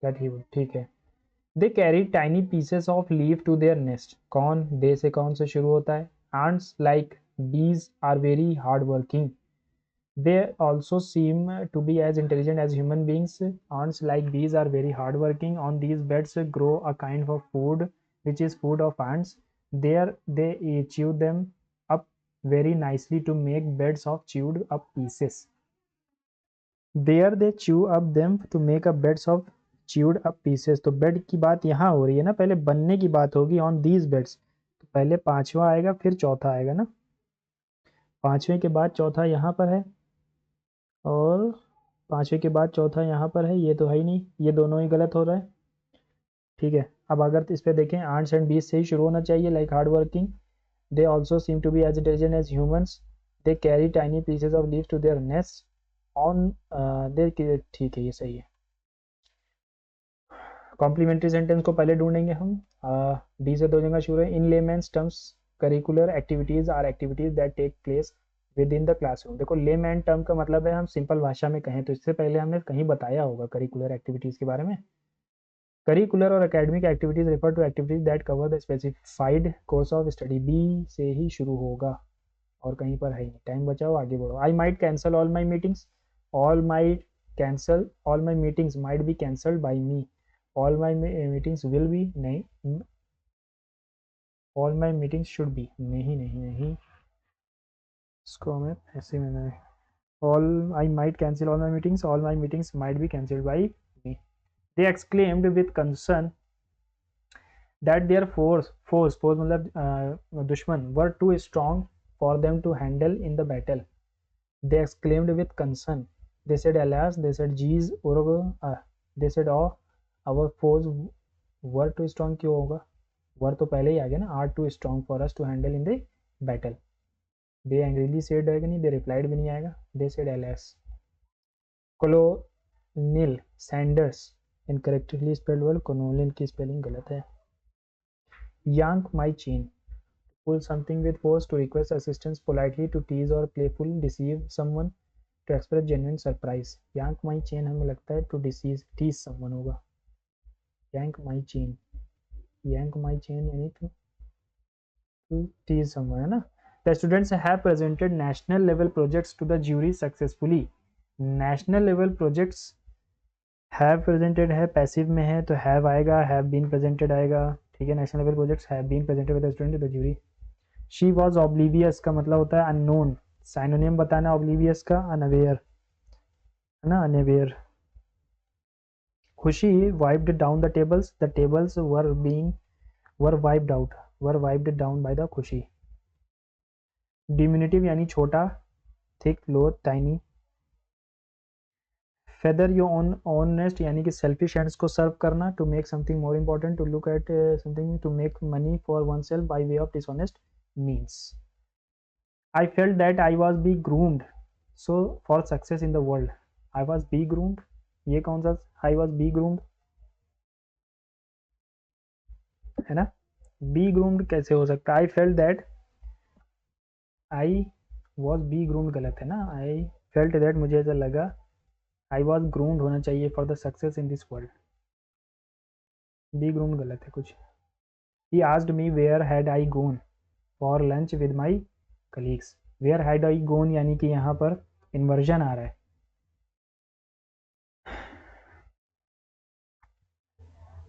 that he would, ठीक है। They carry tiny pieces of leaf to their nest। कौन, दे से कौन से शुरू होता है। Ants like bees are very hardworking। They also seem to be as intelligent as human beings। Ants like bees are very hardworking। On these beds grow a kind of food which is food of ants। There they chew them up very nicely to make beds of chewed up pieces। There they chew up them to make a beds of chewed up pieces। तो bed की बात यहाँ हो रही है ना, पहले बनने की बात होगी on these beds। तो पहले पांचवा आएगा फिर चौथा आएगा ना, पांचवें के बाद चौथा यहाँ पर है और पांचवें के बाद चौथा यहाँ पर है, ये तो है ही नहीं, ये दोनों ही गलत हो रहा है, ठीक है। अब अगर इस पे देखें, आंट्स एंड बीस से ही शुरू होना चाहिए, like hard working. They also seem to be as intelligent as humans. They carry tiny pieces of leaves to their nest on they, ठीक है, ये सही है। कॉम्प्लीमेंट्री सेंटेंस को पहले ढूंढेंगे हम। डी से दो जगह शुरू है। In layman's terms curricular activities are activities that take place within the classroom. देखो लेमैन टर्म का मतलब है, हम सिंपल भाषा में कहें तो इससे पहले हमने कहीं बताया होगा करिकुलर एक्टिविटीज के बारे में। करिकुलर और academic activities refer to activities that cover the specified course of study. B से ही शुरू होगा और कहीं पर है ही नहीं। टाइम बचाओ, आगे बढ़ो। I might cancel all my meetings. All might cancel, all my meetings might be cancelled by me. All my meetings will be, नहीं, all my meetings should be, नहीं नहीं नहीं, इसको हमें ऐसे में, all I might cancel all my meetings, all my meetings might be cancelled by me. They exclaimed with concern that their force मतलब दुश्मन were too strong for them to handle in the battle. They exclaimed with concern, they said alas, they said geez, और they said oh, our foes were too strong क्यों होगा, वर तो पहले ही आ गया ना, are too strong for us to handle in the battle. They angrily said आएगा नहीं, दे रिप्लाइड भी नहीं आएगा, they said LS. Colonel Sanders incorrectly spelled word, colonel की स्पेलिंग गलत है। Yank my chain, pull something with force, to request assistance politely, to tease or playful deceive someone, to express genuine surprise। yank my chain हमें लगता है to tease someone होगा। yank my chain, yank my chain यानी to tease someone, है ना। The students have presented national level projects to the jury successfully। national level projects have presented है, passive में है तो have आएगा, have been presented आएगा, ठीक है, national level projects have been presented with the student the jury. She was oblivious का मतलब होता है अननोन, साइनोनिम बताना ऑब्लिवियस का, अनअवेयर है ना, unaware. Khushi wiped down the tables were wiped out, were wiped down by the Khushi. Diminutive यानी छोटा, thick, low, tiny. Feather your own nest यानी कि सेल्फिश एंड्स को सर्व करना, to make something more important, to look eight something, to make money for oneself by way of dishonest means. I felt that I was be groomed so for success in the world. I was be groomed, ये कौन सा, आई was be groomed है ना, B groomed कैसे हो सकता है, I felt that I was be groomed गलत है ना, आई फेल्ट दैट मुझे ऐसा लगा, आई वॉज ग्रूम्ड होना चाहिए for the success in this world, be groomed गलत है कुछ। He asked me where had I gone for lunch with my colleagues, where had I gone यानी कि यहाँ पर इन्वर्जन आ रहा है,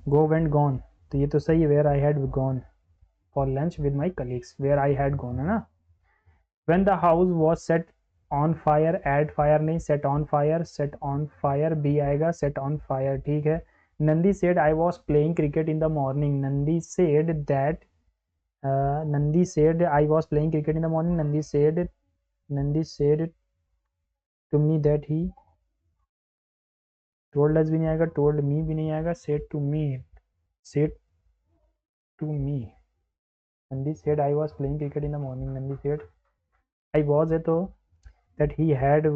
गो वेंट गॉन, तो ये तो सही है, where I had gone for lunch with my colleagues, where I had gone है ना। When the house was set on fire, add fire नहीं, set on fire भी आएगा, set on fire ठीक है। Nandi said I was playing cricket in the morning, Nandi said that Nandi said I was playing cricket in the morning, Nandi said to me that he told us भी नहीं आएगा, told me भी नहीं आएगा, said to me, Nandi said I was playing cricket in the morning, Nandi said I was है तो that he had,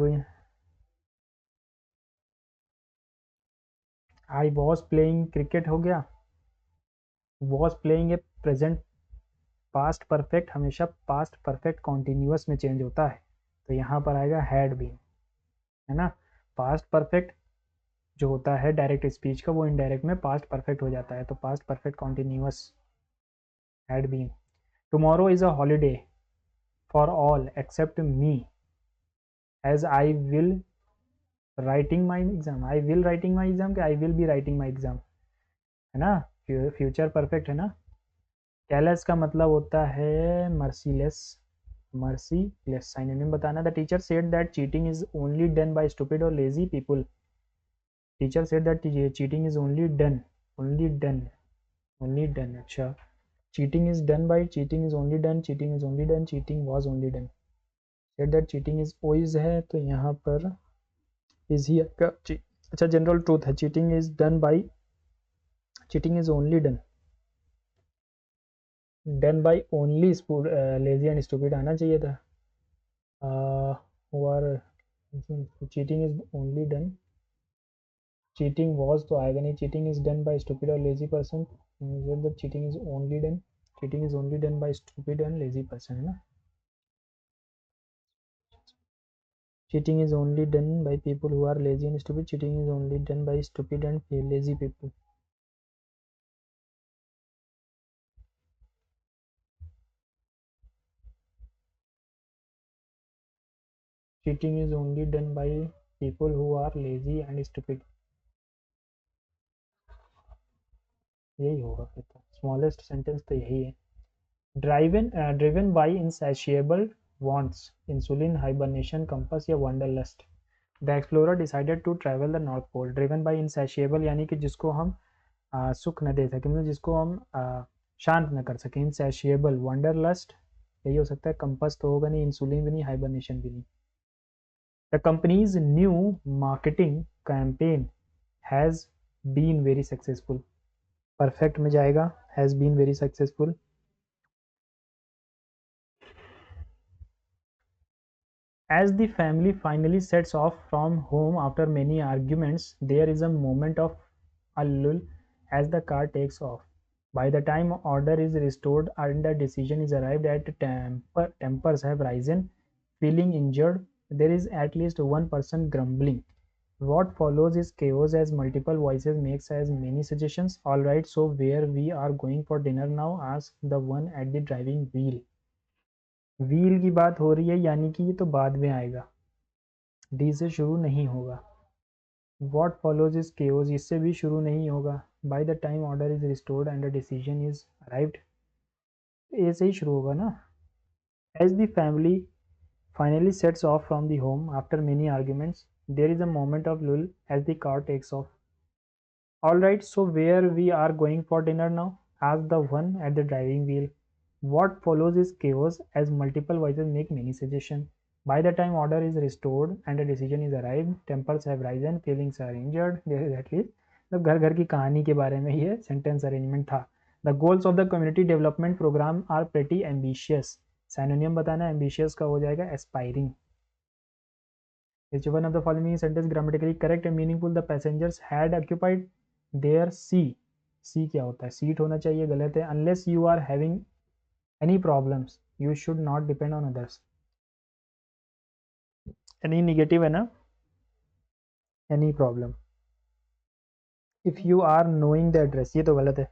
I was playing cricket हो गया, was playing A present past perfect हमेशा past perfect continuous में change होता है, तो यहाँ पर आएगा हैड बीन है ना। पास्ट परफेक्ट जो होता है डायरेक्ट स्पीच का वो इनडायरेक्ट में पास्ट परफेक्ट हो जाता है, तो past perfect continuous had been. Tomorrow is a holiday for all except me as I will writing my exam, I will writing my exam कि I will be writing my exam है ना, future perfect है ना। कैलेस का मतलब होता है merciless, merciless synonym बताना। The teacher said that cheating is only done by stupid और lazy people, teacher said that cheating is only done अच्छा, cheating is done by, cheating is only done, cheating was only done, said that cheating is always है तो यहाँ पर is ही अच्छा general truth है, cheating is done by, cheating is only done by only lazy and stupid आना चाहिए था, और cheating is only done, cheating was तो आएगा नहीं, cheating is done by stupid और lazy person, cheating is only done, cheating is only done by stupid and lazy person है ना। Cheating is only done by people who are lazy and stupid, cheating is only done by stupid and lazy people. Cheating is only done by people who are lazy and stupid, यही होगा फिर तो, smallest sentence तो यही है। driven by insatiable wants, insulin, hibernation, compass या wanderlust, the explorer decided to travel the north pole, driven by insatiable यानी कि जिसको हम सुख न दे सकें, मतलब जिसको हम शांत न कर सकें, insatiable, wanderlust यही हो सकता है, compass तो होगा नहीं, इंसुलिन भी नहीं, हाइबरनेशन भी नहीं। The company's new marketing campaign has been very successful, perfect में जाएगा, has been very successful। As the family finally sets off from home after many arguments, there is a moment of a lull as the car takes off. By the time order is restored and the decision is arrived at, tempers have risen. Feeling injured, there is at least one person grumbling. What follows is chaos as multiple voices makes as many suggestions. Alright, so where we are going for dinner now? Asks the one at the driving wheel. Wheel की बात हो रही है यानी कि ये तो बाद में आएगा, डी से शुरू नहीं होगा, What follows is chaos, इससे भी शुरू नहीं होगा. By the time order is restored and a decision is arrived, ए से ही शुरू होगा ना. As the family finally sets off from the home after many arguments, there is a moment of lull as the car takes off. Alright, so where we are going for dinner now? Asked the one at the driving wheel. What follows is chaos as multiple voices make many suggestions. By the time order is restored and a decision is arrived, tempers have risen, feelings are injured. This is at least मतलब घर घर की कहानी के बारे में ये sentence arrangement था. The goals of the community development program are pretty ambitious. Synonym बताना ambitious का हो जाएगा aspiring. Which one of the following sentence grammatically correct and meaningful? The passengers had occupied their seat. C क्या होता है? Seat होना चाहिए, गलत है. Unless you are having any problems, you should not depend on others. Any negative है ना? Any problem. If you are knowing the address, ये तो गलत है.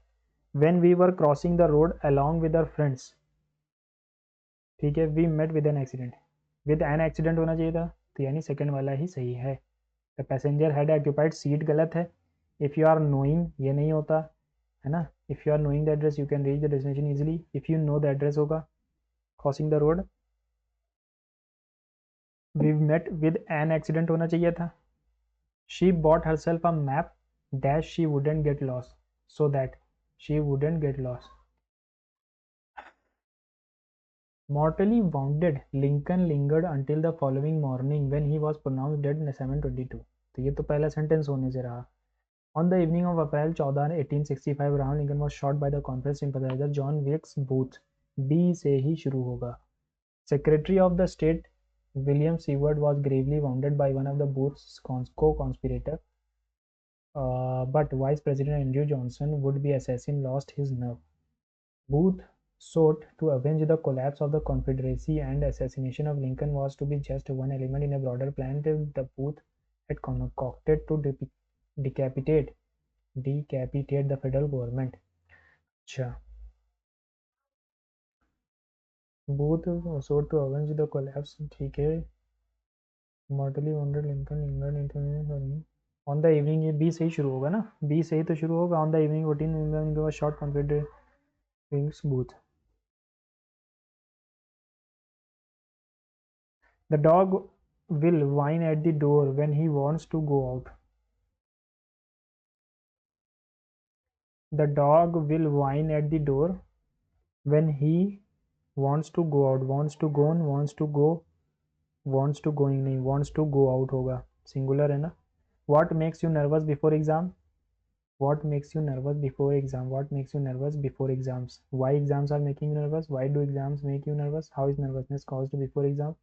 When we were crossing the road along with our friends, ठीक है, we met with an accident. With an accident होना चाहिए था, तो यानी सेकंड वाला ही सही है. The passenger had occupied seat गलत है. If you are knowing ये नहीं होता है ना. If you are knowing the address, you can reach the destination easily. If you know the address होगा. Crossing the road, we met with an accident होना चाहिए था. She bought herself a map that she wouldn't get lost, so that she wouldn't get lost. Mortally wounded, Lincoln lingered until the following morning when he was pronounced dead in 722. तो ये तो पहला sentence होने से रहा. On the evening of April 14, 1865, Abraham Lincoln was shot by the Confederate sympathizer John Wilkes Booth. B से ही शुरू होगा. Secretary of the State William Seward was gravely wounded by one of the Booth's co-conspirators. But Vice President Andrew Johnson, would-be assassin, lost his nerve. Booth sought to avenge the collapse of the Confederacy, and assassination of Lincoln was to be just one element in a broader plan the Booth had concocted to decapitate the federal government. अच्छा. Booth sought to avenge the collapse, ठीक है. Mortally wounded Lincoln lingered into on the evening, ये B से ही शुरू होगा ना. B से ही तो शुरू होगा. On the evening 14 was shot Confederate Wilkes Booth. The dog will whine at the door when he wants to go out. The dog will whine at the door when he wants to go out. Wants to go on, wants to go, wants to going नहीं, wants to go out होगा. Singular है ना. What makes you nervous before exam? What makes you nervous before exam? What makes you nervous before exams? Why exams are making you nervous? Why do exams make you nervous? How is nervousness caused before exam?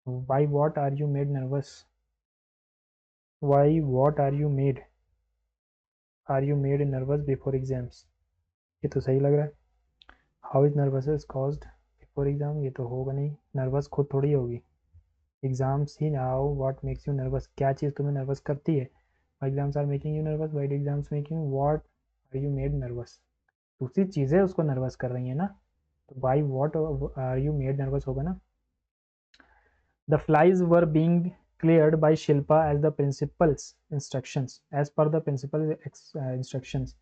Why what are you made nervous? Why what are you made? Are you made nervous before exams? ये तो सही लग रहा है. How is nervousness caused before exam? ये तो होगा नहीं. Nervous खुद थोड़ी होगी. Exams he now. What makes you nervous? क्या चीज़ तुम्हें nervous करती है? Why exams are making you nervous? Why do exams make you? What are you made nervous? दूसरी चीज़ें उसको nervous कर रही हैं ना. तो why what are you made nervous होगा ना. The flies were being cleared by Shilpa as the principal's instructions. As per the principal's instructions.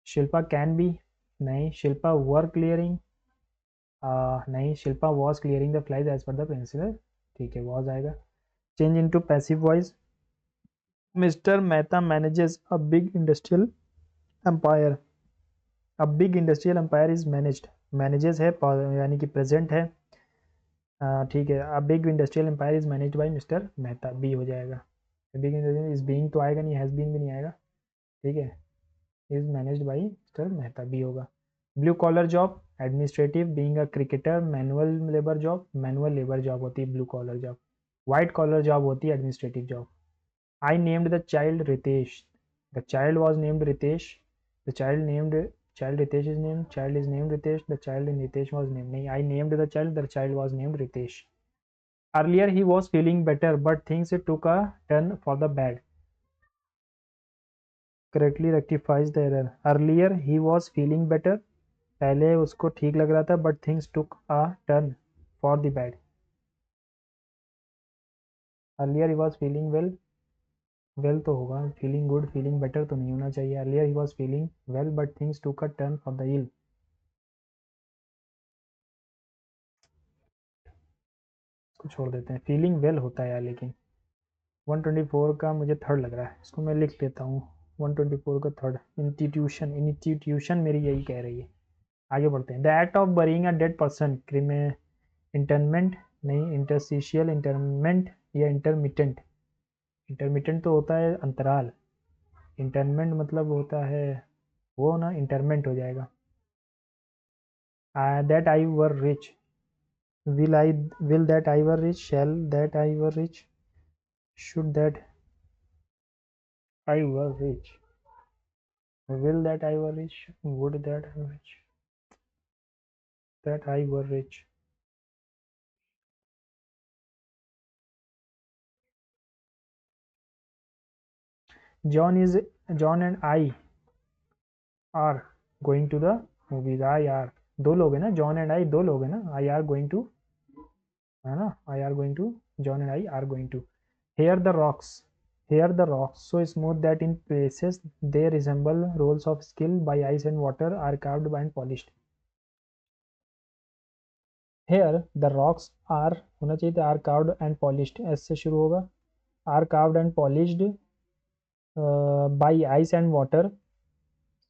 Shilpa can be. नहीं. Shilpa were clearing. नहीं. Shilpa was clearing the flies as per the principal. ठीक है, was आएगा. Change into passive voice. Mr. Mehta manages a big industrial empire. A big industrial empire is managed. Manages है यानी कि present है. ठीक है. A big industrial empire is managed by Mr. Mehta. B हो जाएगा. A big industrial is being तो आएगा नहीं, has been भी नहीं आएगा. ठीक है. Is managed by Mr. Mehta. B होगा. Blue collar job, administrative, being a cricketer, manual labor job होती है blue collar job. White collar job होती है administrative job. I named the child Ritesh. The child was named Ritesh. The child Ritesh is named. Child is named Ritesh. The child in Ritesh was named. नहीं, I named the child. The child was named Ritesh. Earlier he was feeling better, but things took a turn for the bad. Correctly rectifies the error. Earlier he was feeling better. पहले उसको ठीक लग रहा था, but things took a turn for the bad. Earlier he was feeling well. Well तो होगा, feeling good feeling better तो नहीं होना चाहिए। Earlier he was feeling well but things took a turn for the ill. इसको छोड़ देते हैं, फीलिंग वेल होता है यार लेकिन। 124 का मुझे थर्ड लग रहा है, इसको मैं लिख लेता हूँ। 124 का थर्ड, इंस्टीट्यूशन, इंस्टीट्यूशन मेरी यही कह रही है। आगे बढ़ते हैं। The act of burying a dead person, क्रिमे इंटरमेंट नहीं, इंटरस्टिशियल इंटरमेंट या इंटरमिटेंट। इंटरमिटेंट तो होता है अंतराल, इंटरमेंट मतलब होता है वो ना, इंटरमेंट हो जाएगा। That I were rich, will I, will that I were rich, shall that I were rich, should that I were rich, will that I were rich, would that I were rich, that I were rich. John is, John and I are going to the movies. I are दो लोग हैं ना, John and I दो लोग हैं ना, I are going to, है ना, I are going to, John and I are going to. Here the rocks, here the rocks so smooth that in places they resemble rolls of skill by ice and water are carved and polished. Here the rocks are होना चाहिए था, are carved and polished, S से शुरू होगा, are carved and polished by ice and water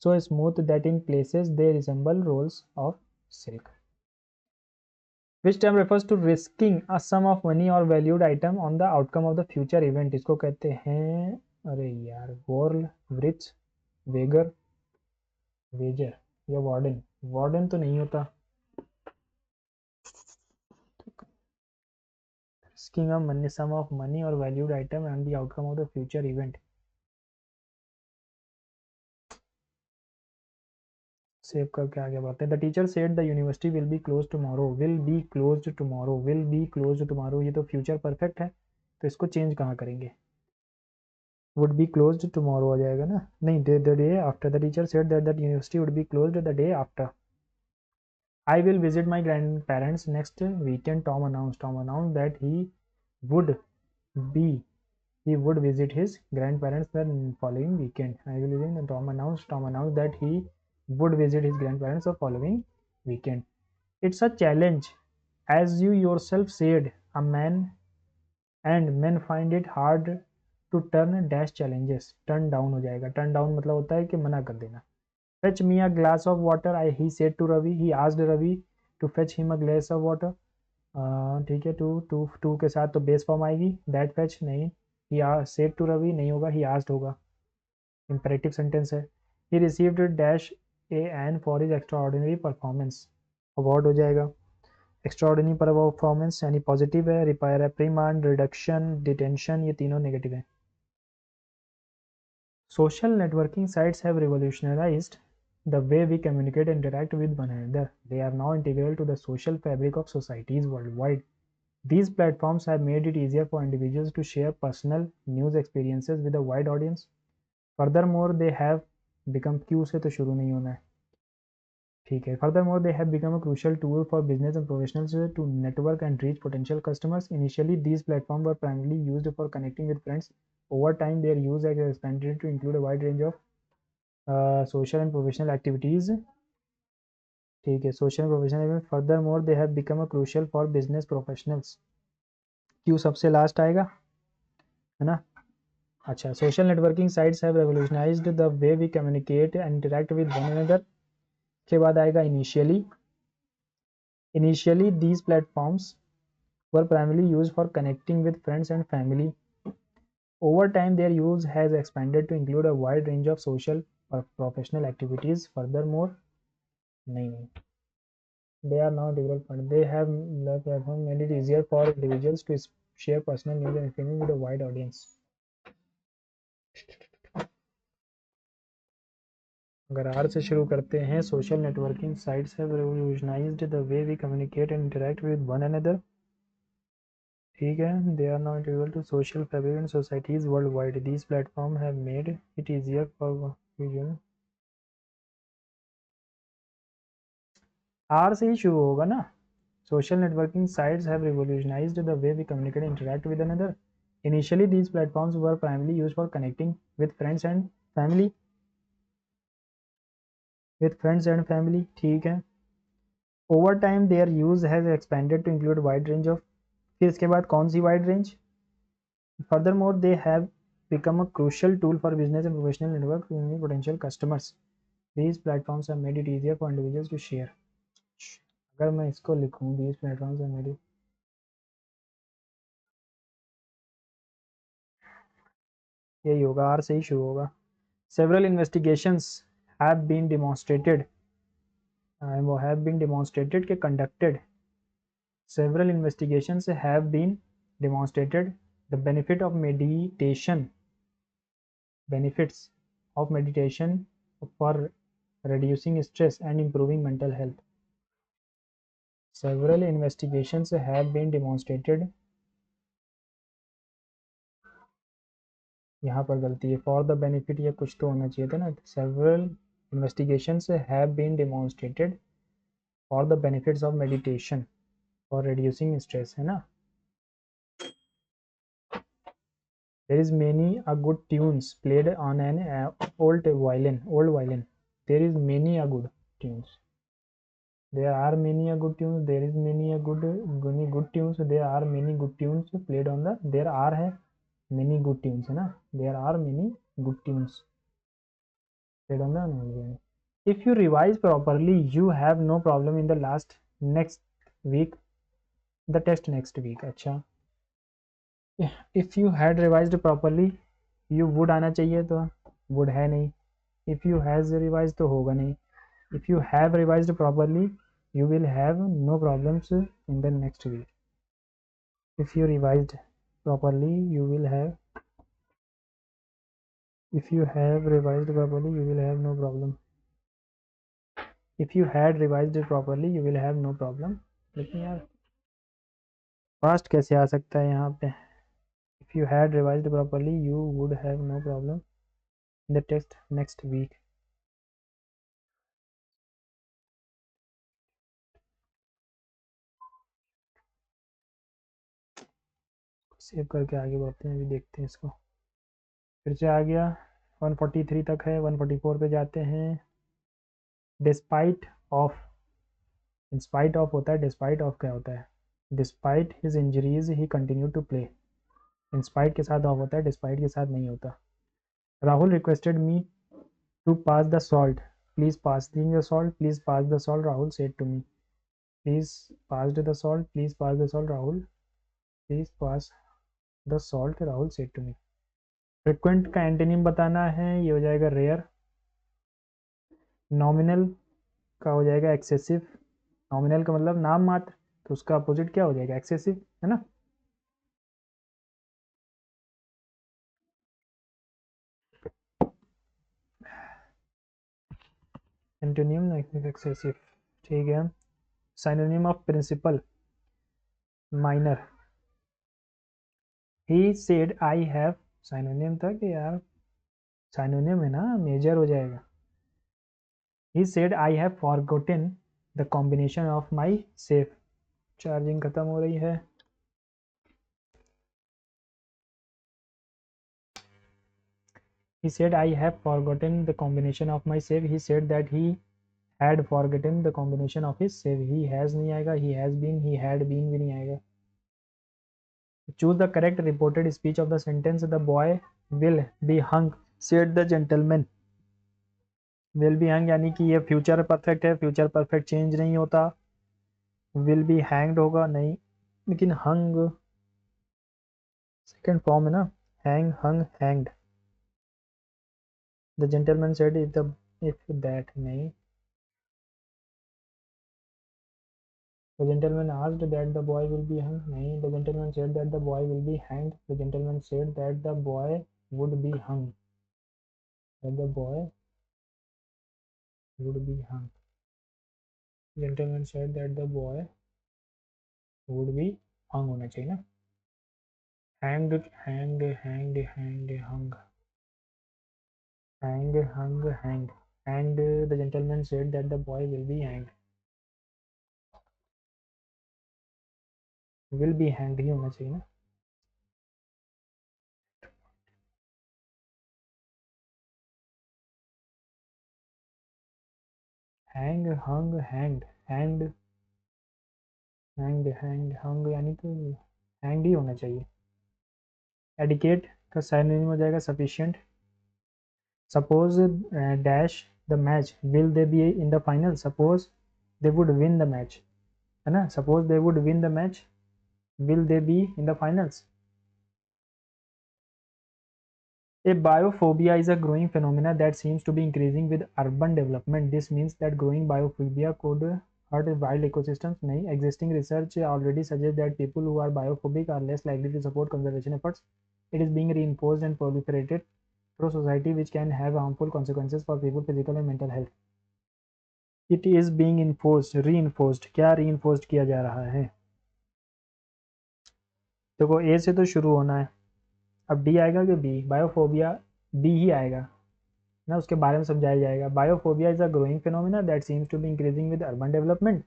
so smooth that in places they resemble rolls of silk. Which term refers to risking a sum of money or valued item on the outcome of the future event? इसको कहते हैं, अरे यार, वॉर्ल, वृक्ष, वेगर, Vaser या warden. Warden तो नहीं होता। Risking a money, sum of money or valued item on the outcome of the future event. Save करके आगे बढ़ते हैं। The teacher said the university will be close tomorrow, will be close tomorrow, will be close tomorrow, ये तो future perfect है, तो इसको change कहाँ करेंगे? वुड बी क्लोज टुमारो आ जाएगा ना, नहीं, the day after, the teacher said that the university would be close the day after. I will visit my grand parents next weekend, Tom announce that he would be, he would visit his grandparents the following weekend. I will visit, Tom announced that he would visit his grandparents the following weekend. It's a challenge, as you yourself said, a man, and men find it hard to turn dash challenges. Turn down हो जाएगा, turn down मतलब होता है कि मना कर देना। Fetch me a glass of water, he said to Ravi, he asked Ravi to fetch him a glass of water. ठीक है, टू के साथ तो बेस फॉर्म आएगी, दैट फैच नहीं, ही सेड टू रवि नहीं होगा, ही आस्ड होगा, इंपेरेटिव सेंटेंस है। He received dash a an for his extra ordinary performance, award हो जाएगा। एक्स्ट्रा ऑर्डिनरी परफॉर्मेंस यानी पॉजिटिव है, रिप्रिमांड, रिडक्शन, डिटेंशन, ये तीनों नेगेटिव है। Social networking sites have revolutionised the way we communicate and interact with one another. They are now integral to the social fabric of societies worldwide. These platforms have made it easier for individuals to share personal news experiences with a wide audience. Furthermore, they have become Q से तो शुरू नहीं होना है, ठीक है। Furthermore, they have become a crucial tool for business and professionals to network and reach potential customers. Initially, these platforms were primarily used for connecting with friends. Over time, their use has expanded to include a wide range of social and professional activities. ठीक है, social and professional. Furthermore, they have become a crucial for business professionals. Q सबसे last आएगा, है ना। अच्छा, social networking sites have revolutionised the way we communicate and interact with one another, के बाद आएगा initially. Initially these platforms were primarily used for connecting with friends and family. Over time their use has expanded to include a wide range of social और professional activities. Furthermore नहीं, they are now development, they have platform made it easier for individuals to share personal news and experience with a wide audience. अगर R से शुरू करते हैं, social networking sites have revolutionised the way we communicate and interact with one another, ठीक है। They are not integral to social fabric and societies worldwide, these platform have made it easier for user. R से ही शुरू होगा ना। Social networking sites have revolutionised the way we communicate interact with another, Initially, these platforms were primarily used for connecting with friends and family. ठीक है. Over time, their use has expanded to include a wide range of. फिर इसके बाद कौन सी wide range? Furthermore, they have become a crucial tool for business and professional network with potential customers. These platforms have made it easier for individuals to share. अगर मैं इसको लिखूं, these platforms have made it. यही होगा, R से ही शुरू होगा. Several investigations have been demonstrated. वो have been demonstrated के conducted. Several investigations have been demonstrated the benefits of meditation for reducing stress and improving mental health. Several investigations have been demonstrated. यहाँ पर गलती है, for the benefit या कुछ तो होना चाहिए था ना. Several investigations have been demonstrated for the benefits of meditation for reducing stress, है ना. There is many a good tunes played on an old violin. There is many a good tunes. There are many a good tunes. There is many a good tunes. There are many good tunes played on the. There are है many good tunes है ना. There are many good tunes played on the. If you revise properly, you have no problem in the next week. The test next week. अच्छा. If you had revised properly, you would आना चाहिए तो would है नहीं. If you has revised तो होगा नहीं. If you have revised properly, you will have no problems in the next week. If you revised properly, you will have. If you have revised properly, you will have no problem. If you had revised properly, you will have no problem. लेकिन यार fast कैसे आ सकता है यहाँ पे? If you had revised properly, you would have no problem in the test next week. Save करके आगे बढ़ते हैं, अभी देखते हैं इसको. फिर से आ गया. 143 तक है. 144 पे जाते हैं. Despite of. इंस्पाइट ऑफ होता है. डिस्पाइट ऑफ क्या होता है? Despite his injuries he continue to play. In spite के साथ ऑफ होता है, डिस्पाइट के साथ नहीं होता. Rahul requested me to pass the salt. Please pass the salt. Please pass the salt. Rahul said to me. Please pass the salt. Please pass the salt. Rahul please pass the salt. Rahul said to me. Frequent का antonym बताना है. ये हो जाएगा rare. Nominal का हो जाएगा excessive. Nominal का मतलब नाम मात्र, तो उसका अपोजिट क्या हो जाएगा? एक्सेसिव, है ना. Antonym excessive. ठीक है. Synonym of principal minor. He said I have. Synonym था कि यार सिनोनिम है ना, मेजर हो जाएगा. He said I have forgotten the combination of my safe. Charging खत्म हो रही है. He said I have forgotten the combination of my safe. He said that he had forgotten the combination of his safe. He has नहीं आएगा. He has been, he had been भी नहीं आएगा. Choose the correct reported speech of the sentence. The boy will be hung, said the gentleman. Will be hung यानी कि ये future perfect है. Future perfect change नहीं होता. Will be hanged होगा नहीं, लेकिन hung सेकेंड फॉर्म है ना. Hang, hung, hanged. The gentleman said if that नहीं. The gentleman asked that the boy will be hung. नहीं. The gentleman said that the boy will be hanged. The gentleman said that the boy would be hung. That the boy would be hung. The gentleman said that the boy would be hung होना चाहिए ना. Hanged, hanged, hanged, hanged, hung. Hanged, hung, hanged. And the gentleman said that the boy will be hanged. Will be hanged ही होना चाहिए ना. Hang, हंग, hanged, hanged, hanged, hanged, हंग, यानी कि hanged ही होना चाहिए। एडिकेट का साइनोनिम हो जाएगा sufficient. Suppose dash the match, will they be in the final, suppose they would win the match, है ना, suppose they would win the match, will they be in the finals. A biophobia is a growing phenomena that seems to be increasing with urban development. This means that growing biophobia could hurt wild ecosystems. नहीं, existing research already suggests that people who are biophobic are less likely to support conservation efforts. It is being reinforced and proliferated through society, which can have harmful consequences for people's physical and mental health. It is being enforced, reinforced. क्या reinforced किया जा रहा है? देखो A से तो शुरू होना है, अब D आएगा कि B? बायोफोबिया B ही आएगा ना, उसके बारे में समझाया जाएगा। Biophobia is a growing phenomena that seems to be increasing with urban development.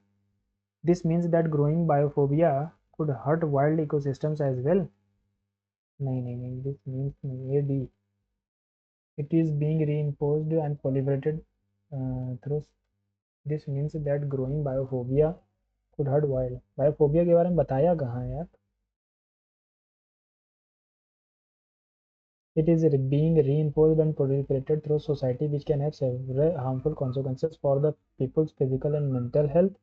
This means that growing biophobia could hurt wild ecosystems as well. नहीं नहीं नहीं, दिस मीन्स नहीं, ये D. It is being reinforced and proliferated through, this means that growing biophobia could hurt wild. Biophobia के बारे में बताया कहाँ है यार? It is being reinforced and proliferated through society, which can have several harmful consequences for the people's physical and mental health.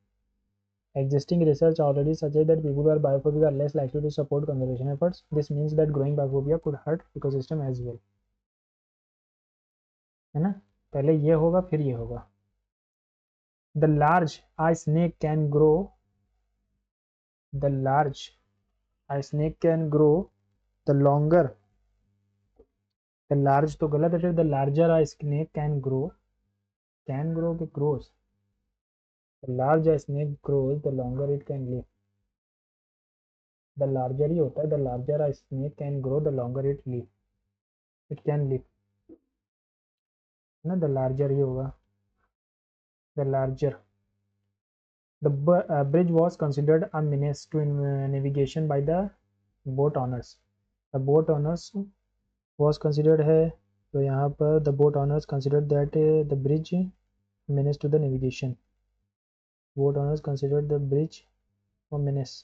Existing research already suggests that people who are biophobic are less likely to support conservation efforts. This means that growing biophobia could hurt ecosystem as well. है ना, पहले ये होगा फिर ये होगा। The large eye snake can grow. The large eye snake can grow the longer. The large तो गलत है, फिर the larger eye snake can grow. Can grow के grows. The large eye snake grows the longer it can live. The larger ही होता है, the larger eye snake can grow the longer it live. It can live, ना, the larger ही होगा, the larger. The bridge was considered a menace to navigation by the boat owners. The boat owners was considered है, तो यहाँ पर the boat owners considered that the bridge menace to the navigation. Boat owners considered the bridge a menace.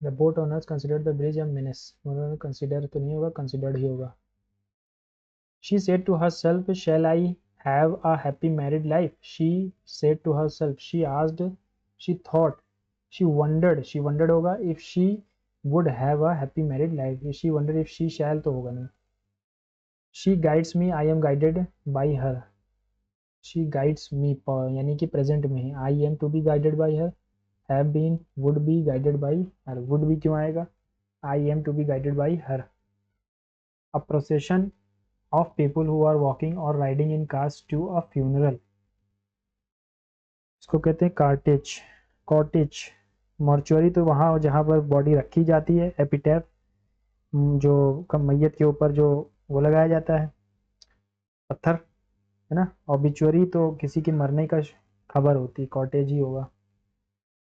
The boat owners considered the bridge a menace. उन्होंने consider तो नहीं होगा, considered ही होगा। She said to herself, shall I have a happy married life? She said to herself, she asked, she thought, she wondered होगा if she would have a happy married life. She wondered if she shall तो होगा नहीं। She guides me, I am guided by her. She guides me यानी कि present में है, I am to be guided by her, have been, would be guided by her. would be क्यों आएगा? I am to be guided by her. A procession of people who are walking or riding in cars to a funeral. इसको कहते हैं cartridge, cottage. Mortuary तो वहाँ जहाँ पर body रखी जाती है, एपिटैफ जो मैयत के ऊपर जो वो लगाया जाता है पत्थर, है ना। ऑबिचुअरी तो किसी के मरने का खबर होती है, कॉटेज ही होगा।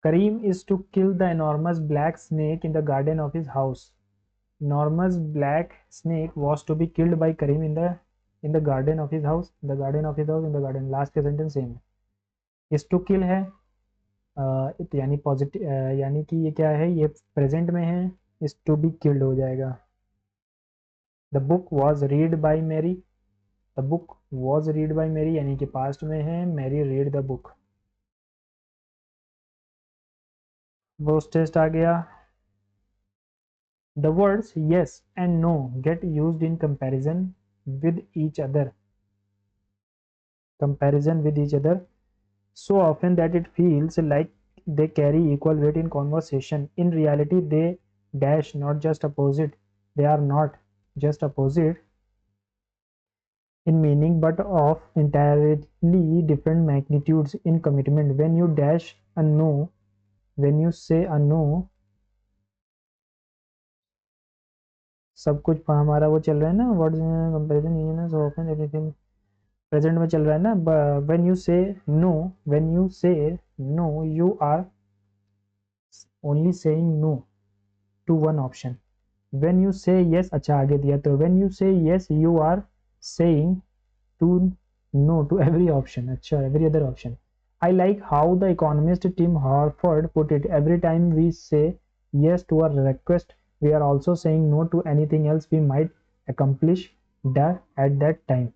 Karim is to kill the enormous black snake in the garden of his house. Enormous black snake was to be killed by Karim in the garden of his house. The garden of his house, in the garden, last के sentence same है। Is to किल है यानी positive, यानी कि ये क्या है, ये प्रेजेंट में है, इज टू बी किल्ड हो जाएगा। The book was read by Mary, the book was read by Mary यानी कि पास्ट में है, Mary read the book. Voice test आ गया। The words yes and no get used in comparison with each other, comparison with each other so often that it feels like they carry equal weight in conversation. In reality, they dash not just opposite, they are not just opposite in meaning but of entirely different magnitudes in commitment. When you dash a no, when you say a no, सब कुछ हमारा वो चल रहा है ना, words comparison so often everything present में चल रहा है ना। When you say no, when you say no, you are only saying no to one option. When you say yes, अच्छा आगे दिया तो when you say yes you are saying to no to every option. अच्छा every other option. I like how the economist Tim Harford put it. Every time we say yes to a request, we are also saying no to anything else we might accomplish at that time.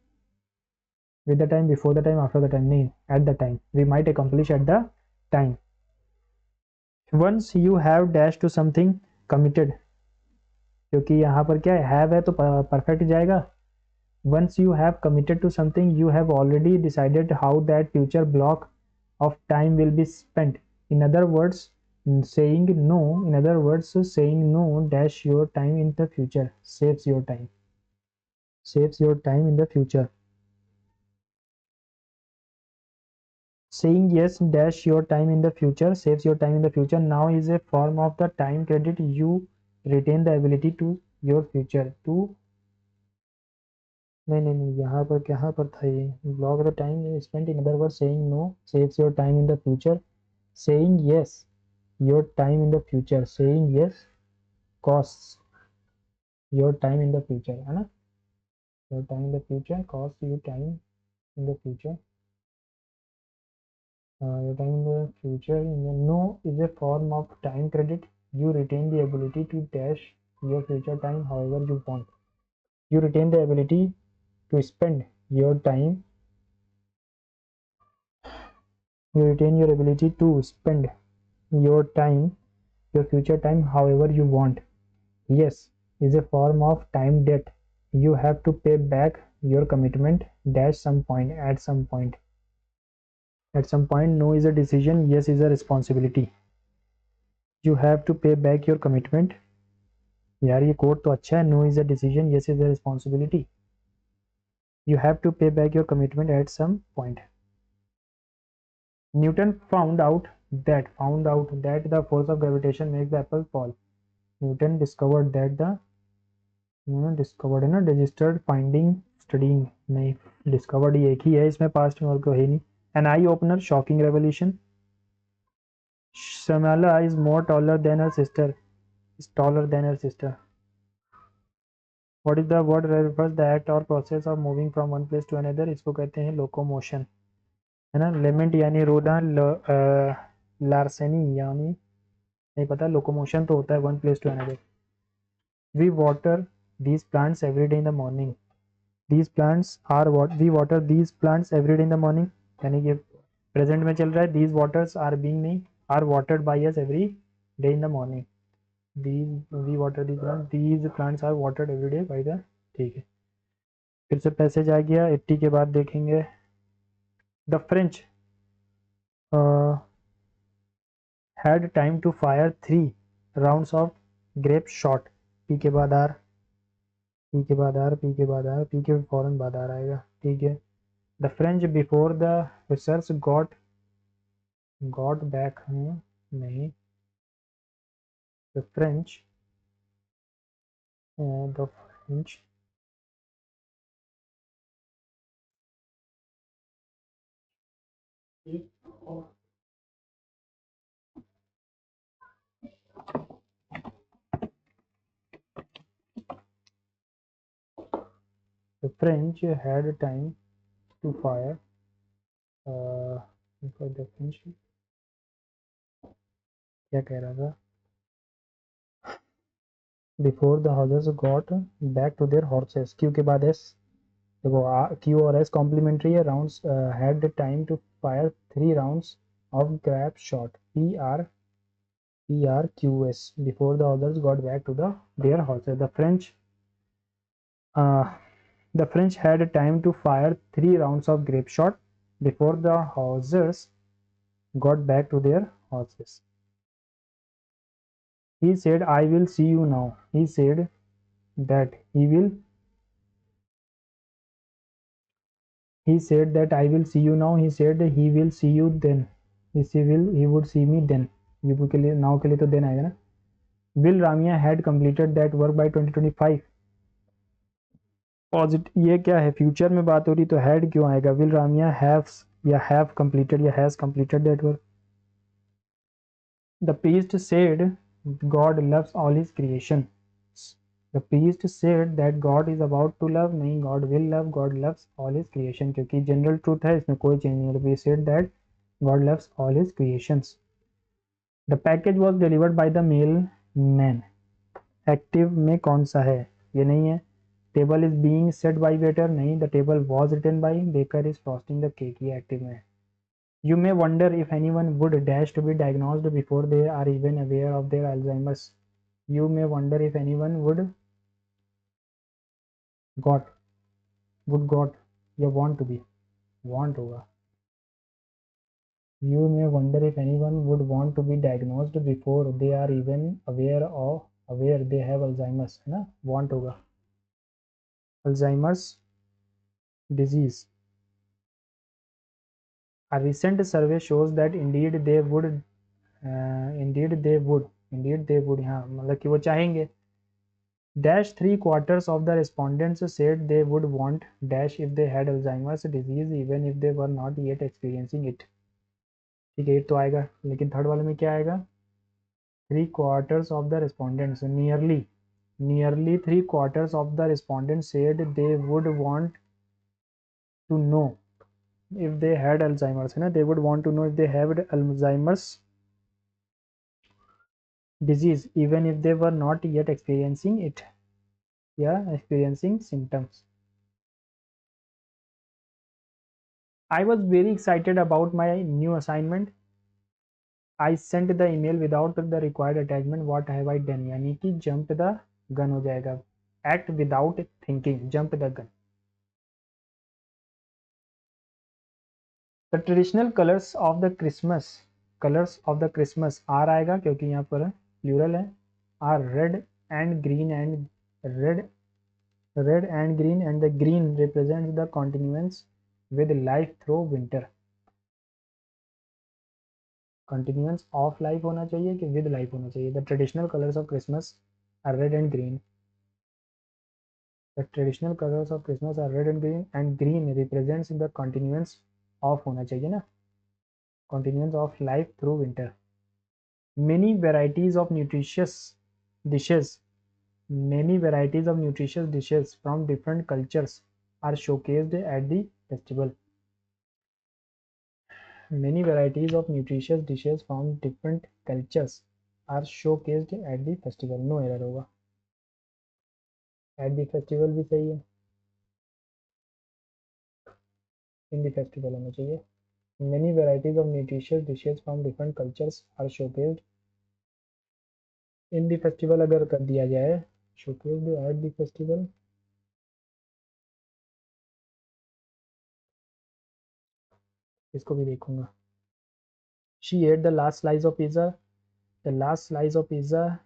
With the time, before the time, after the time, नहीं at the time. We might accomplish at the time. Once you have dash to something committed, क्योंकि यहाँ पर क्या है have है तो perfect जाएगा. Once you have committed to something, you have already decided how that future block of time will be spent. In other words, saying no dash your time in the future saves your time. Saves your time in the future. Saying yes dash your time in the future saves your time in the future now is a form of the time credit you retain the ability to your future to नहीं यहाँ पर था ये block the time you spent. In other words, saying no saves your time in the future. Saying yes your time in the future. Saying yes costs your time in the future, है ना? Your time in the future costs you time in the future. Your time in the future. No is a form of time credit. You retain the ability to dash your future time however you want. You retain the ability to spend your time. You retain your ability to spend your time, your future time, however you want. Yes is a form of time debt. You have to pay back your commitment dash some point at some point. At some point, no is a decision, yes is a responsibility. You have to pay back your commitment. यार ये code तो अच्छा है. No is a decision, yes is a responsibility. You have to pay back your commitment at some point. Newton found out that the force of gravitation makes the apple fall. Newton discovered that the discovered है ना registered finding studying नहीं discovered ही एक ही है इसमें past में और कोई है नहीं. An eye opener, shocking revelation. Shamala is more taller than her sister. Is taller than her sister. What is the word refers the act or process of moving from one place to another? इसको कहते हैं locomotion, है ना. लेमेंट यानी रोना, लार्सेनी यानी नहीं पता. लोकोमोशन तो होता है one place to another. We water these plants every day in the morning. These plants are we water these plants every day in the morning यानी कि प्रेजेंट में चल रहा है. दीज वाटर्स आर बीइंग नहीं are watered by us every day in the morning. These we water these plants are watered every day by the. ठीक है, फिर से पैसेज आ गया. 80 के बाद देखेंगे. The French had time to fire 3 rounds of grape shot. P के बाद आर, पी के बाद आर, पी के बाद आर, पी के फौरन बाद आर आएगा. ठीक है. The French before the research got back नहीं. The French the French the French had time to fire before the French क्या कह रहा था. Before the horses got back to their horses. Q के बाद एस. देखो क्यू और S complementary है. Rounds had time to fire 3 rounds of grape shot. P R Q S. Before the orders got back to the their horses. The French had time to fire 3 rounds of grape shot before the horses got back to their horses. He said, I will see you now. He said that he will. He said that I will see you now. He said he will see you then. He would see me then. You के लिए now के लिए तो then आएगा ना. Will Ramya had completed that work by 2025. Positive ये क्या है, फ्यूचर में बात हो रही तो हैड क्यों आएगा. विल रामिया हैव्स या हैव कंप्लीटेड या has completed that work. The priest said God loves all his creation. The priest said that God is about to love, नहीं God will love, God loves all his creation, क्योंकि general truth है, इसमें कोई change नहीं है. The priest said that God loves all his creations. The package was delivered by the mailman. Active में कौन सा है? ये नहीं है. Table is being set by waiter, नहीं. The table was written by baker is frosting the cake, ये active में है. You may wonder if anyone would dash to be diagnosed before they are even aware of their Alzheimer's. You may wonder if anyone got would got या want to be, want होगा. You may wonder if anyone would want to be diagnosed before they are even aware they have Alzheimer's, है ना. Want होगा. Alzheimer's disease. A recent survey shows that indeed they would हाँ मतलब कि वो चाहेंगे. Dash 3/4 of the respondents said they would want dash if they had Alzheimer's disease even if they were not yet experiencing it. ठीक है, ये तो आएगा, लेकिन थर्ड वाले में क्या आएगा? 3/4 of the respondents, nearly 3/4 of the respondents said they would want to know if they had Alzheimer's, है ना. They would want to know if they had Alzheimer's disease even if they were not yet experiencing it, experiencing symptoms. I was very excited about my new assignment. I sent the email without the required attachment. What have I done? यानी कि jump the gun हो जाएगा. Act without thinking. Jump the gun. The traditional colors of the Christmas are आएगा क्योंकि यहाँ पर plural है. Are red and green and the green represents the continuance with life through winter. Continuance of life होना चाहिए कि with life होना चाहिए. The traditional colors of Christmas are red and green. The traditional colors of Christmas are red and green represents the continuance of होना चाहिए ना. Continuance of life through winter. Many varieties of nutritious dishes from different cultures are showcased at the festival. Many varieties of nutritious dishes from different cultures are showcased at the festival. No error होगा. At the festival भी सही है. In the festival होना चाहिए. Many varieties of nutritious dishes from different cultures are showcased in the festival. अगर कर दिया जाए showcased at the festival, इसको भी देखूंगा. She ate the last slice of pizza. The last slice of pizza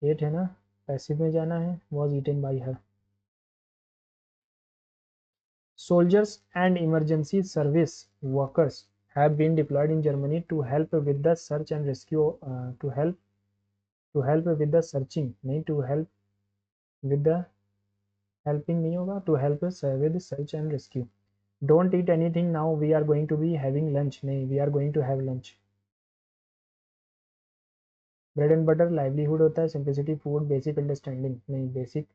ate है ना, पैसिव में जाना है. Was eaten by her. Soldiers and emergency service workers have been deployed in Germany to help with the search and rescue. To help with the searching, नहीं to help with the helping नहीं होगा. To help with search and rescue. Don't eat anything now. We are going to be having lunch. नहीं, we are going to have lunch. Bread and butter livelihood होता है. Simplicity food basic understanding, नहीं basic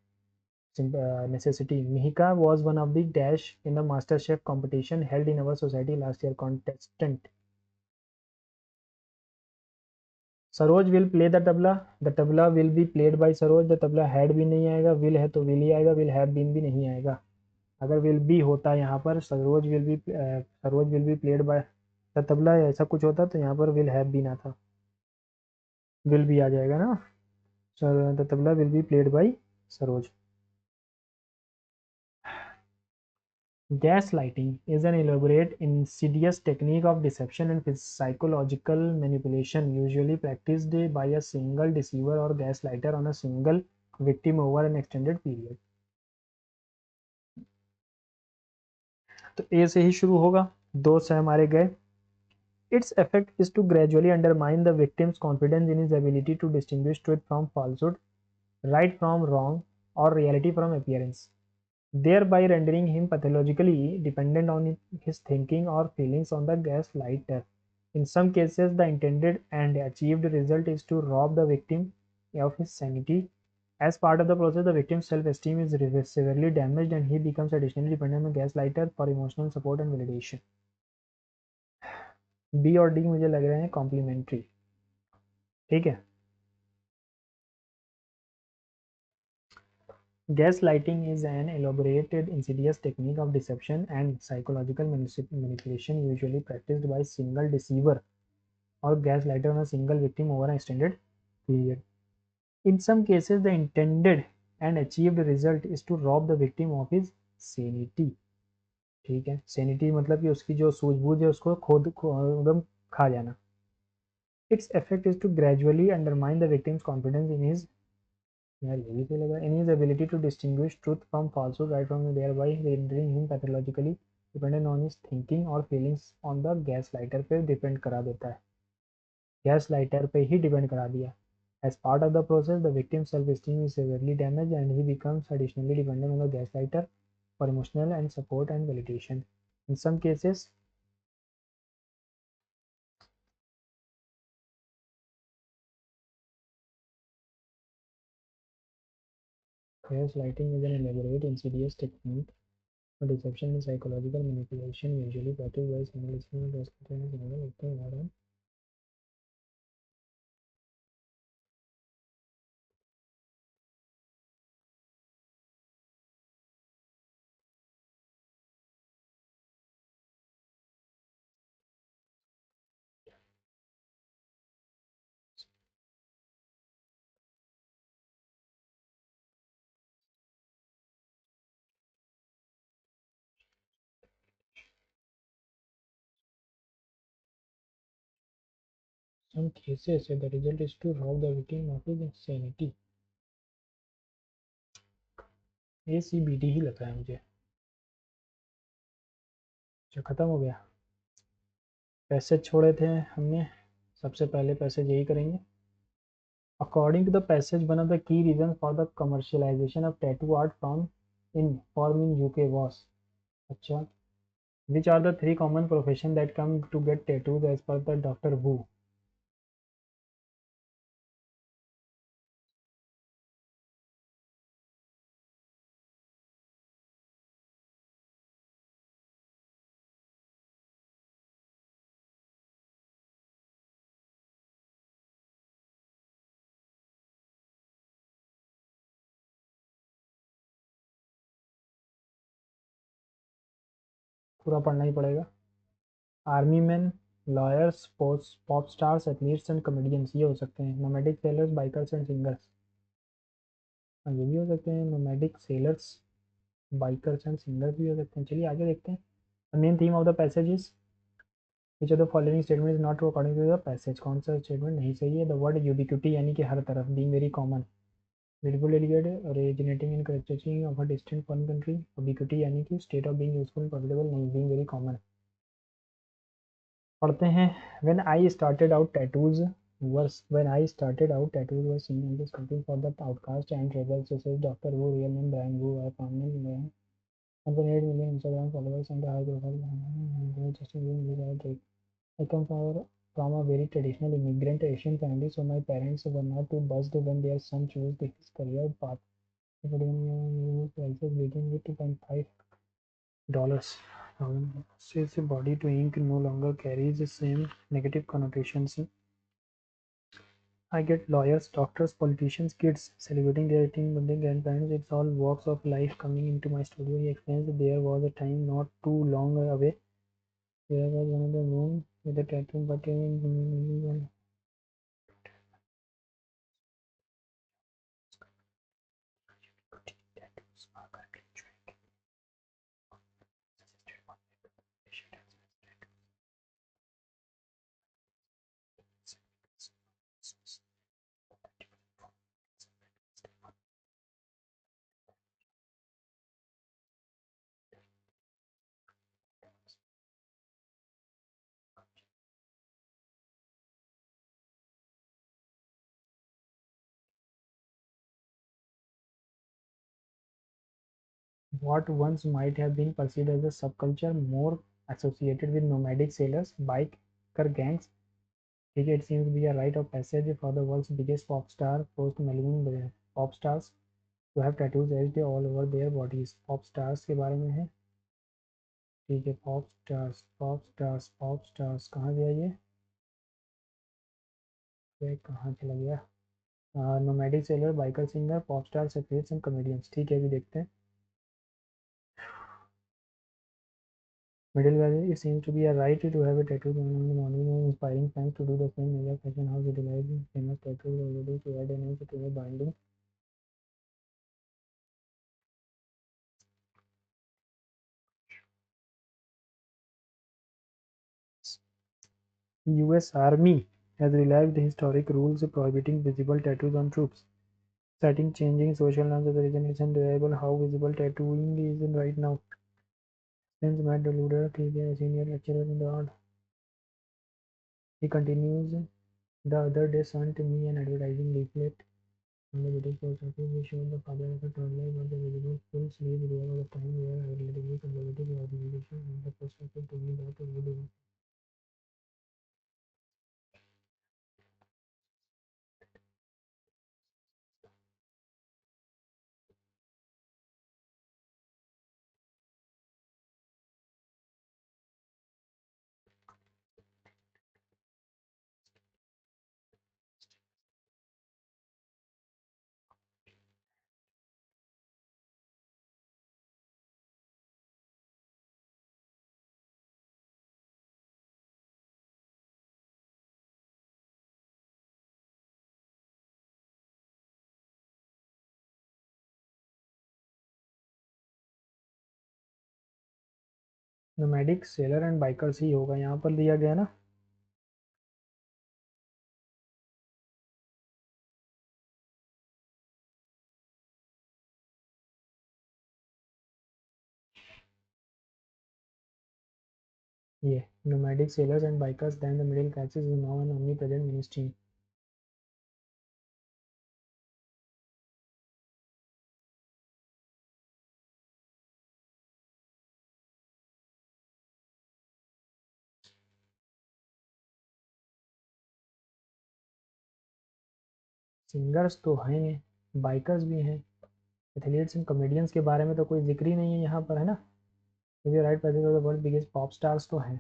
necessity. Mihika was one of the dash in the MasterChef competition held in our society last year. Contestant. Saroj will play the tabla. The tabla will be played by Saroj. The tabla had भी नहीं आएगा. Will है तो will ही आएगा. Will have been भी नहीं आएगा. अगर will be होता यहाँ पर Saroj will be played by the tabla, ऐसा कुछ होता तो यहाँ पर will have been आता. will भी आ जाएगा ना. the tabla will be played by Saroj. Gaslighting is an elaborate, insidious technique of deception and psychological manipulation usually practiced by a single deceiver or gaslighter on a single victim over an extended period. तो ए से ही शुरू होगा. 2 से हमारे गए. Its effect is to gradually undermine the victim's confidence in his ability to distinguish truth from falsehood, right from wrong, or reality from appearance, thereby rendering him pathologically dependent on his thinking or feelings on the gaslighter. In some cases, the intended and achieved result is to rob the victim of his sanity As part of the process, the victim's self-esteem is severely damaged and he becomes additionally dependent on gaslighter for emotional support and validation. B और D मुझे लग रहे हैं complementary, ठीक है। Gaslighting is an elaborated, insidious technique of deception and psychological manipulation usually practiced by a single deceiver or gaslighter on a single victim over an extended period. In some cases, the intended and achieved result is to rob the victim of his sanity. ठीक है, sanity मतलब कि उसकी जो सूझबूझ है उसको एकदम खा जाना. Its effect is to gradually undermine the victim's confidence in his ability to distinguish truth from falsehood, right from thereby rendering him pathologically dependent on his thinking or feelings on the gaslighter पे depend करा देता है, gaslighter पे ही depend करा दिया. As part of the process, the victim's self-esteem is severely damaged and he becomes additionally dependent on the gaslighter for emotional and support and validation. In some cases, gaslighting is an elaborate, insidious technique for deception and psychological manipulation, usually practiced by single listener, gaslighter, and single victim. Some cases, the result is to rob the victim of his sanity. ACBD ही लग रहा है मुझे. जो खत्म हो गया. Passage छोड़े थे हमने, सबसे पहले पैसेज यही करेंगे. According to the passage, one of the key reasons for the commercialization of tattoo art form in UK was, अच्छा, which are the three common professions that come to get tattoos as per the Dr. Wu? पूरा पढ़ना ही पड़ेगा. Army man, lawyers, pop stars, athletes and comedians ये हो सकते हैं. Nomadic sailors, bikers and singers, ये भी हो सकते हैं. Nomadic sailors, bikers and singers भी हो सकते हैं. चलिए आगे देखते हैं. The main theme of the passage is which of the following statement is not true according to the passage. कौन सा स्टेटमेंट नहीं सही है? द वर्ड यूबिक्विटी यानी कि हर तरफ, बीइंग वेरी कॉमन. बिल्कुल delegate originating in characteristic of a distinct foreign country. ubiquity यानी कि state of being useful and profitable नहीं, being very common. पढ़ते हैं. when I started out tattoos were seen as something for the outcast and rebels, says Dr. Wu. Real name Brian Wu, a prominent man, 1.8 million Instagram followers and a high profile. I come from a very traditional immigrant Asian family, so my parents were not too buzzed when their son chose this career path. Prices begin with $2.5. Says the body to ink no longer carries the same negative connotations. I get lawyers, doctors, politicians, kids celebrating their 18th birthday, grandparents. It's all walks of life coming into my studio. He explains that there was a time not too long away. There was another room with a tattoo, but what once might have been perceived as a subculture more associated with nomadic sailors, biker gangs. It seems to be a rite of passage for the world's biggest pop star, post Melvin pop stars to have tattoos etched all over their bodies. Pop stars के बारे में है, ठीक है। Pop stars, pop stars, pop stars कहाँ गया ये कहाँ चला गया? Nomadic sailor, biker, singer, pop star, athletes and comedians. ठीक है, अभी देखते हैं। Middle value, it seems to be a right to have a tattoo on the morning and inspiring fans to do the same. Major fashion house utilizes famous tattoos already to add an edge to the binding. US Army has relaxed historic rules prohibiting visible tattoos on troops, citing changing social norms. As a reason, it's undeniable how visible tattooing is right now. Since Matt Deluder, a senior lecturer in the art, he continues. The other day sent me an advertising leaflet on the British post office. We showed the father of a toddler but the visible full sleeve real of the time where a relatively conservative organization and the post office told me that would do. Nomadic sailor and bikers ही होगा यहाँ पर दिया गया ना। ये nomadic sailors and bikers then the middle classes is now an omnipresent mainstream. Singers तो हैं, बाइकर्स भी हैं, एथलीट्स एंड कॉमेडियंस के बारे में तो कोई जिक्र ही नहीं है यहाँ पर, है ना। क्योंकि right present of the world biggest pop stars तो हैं।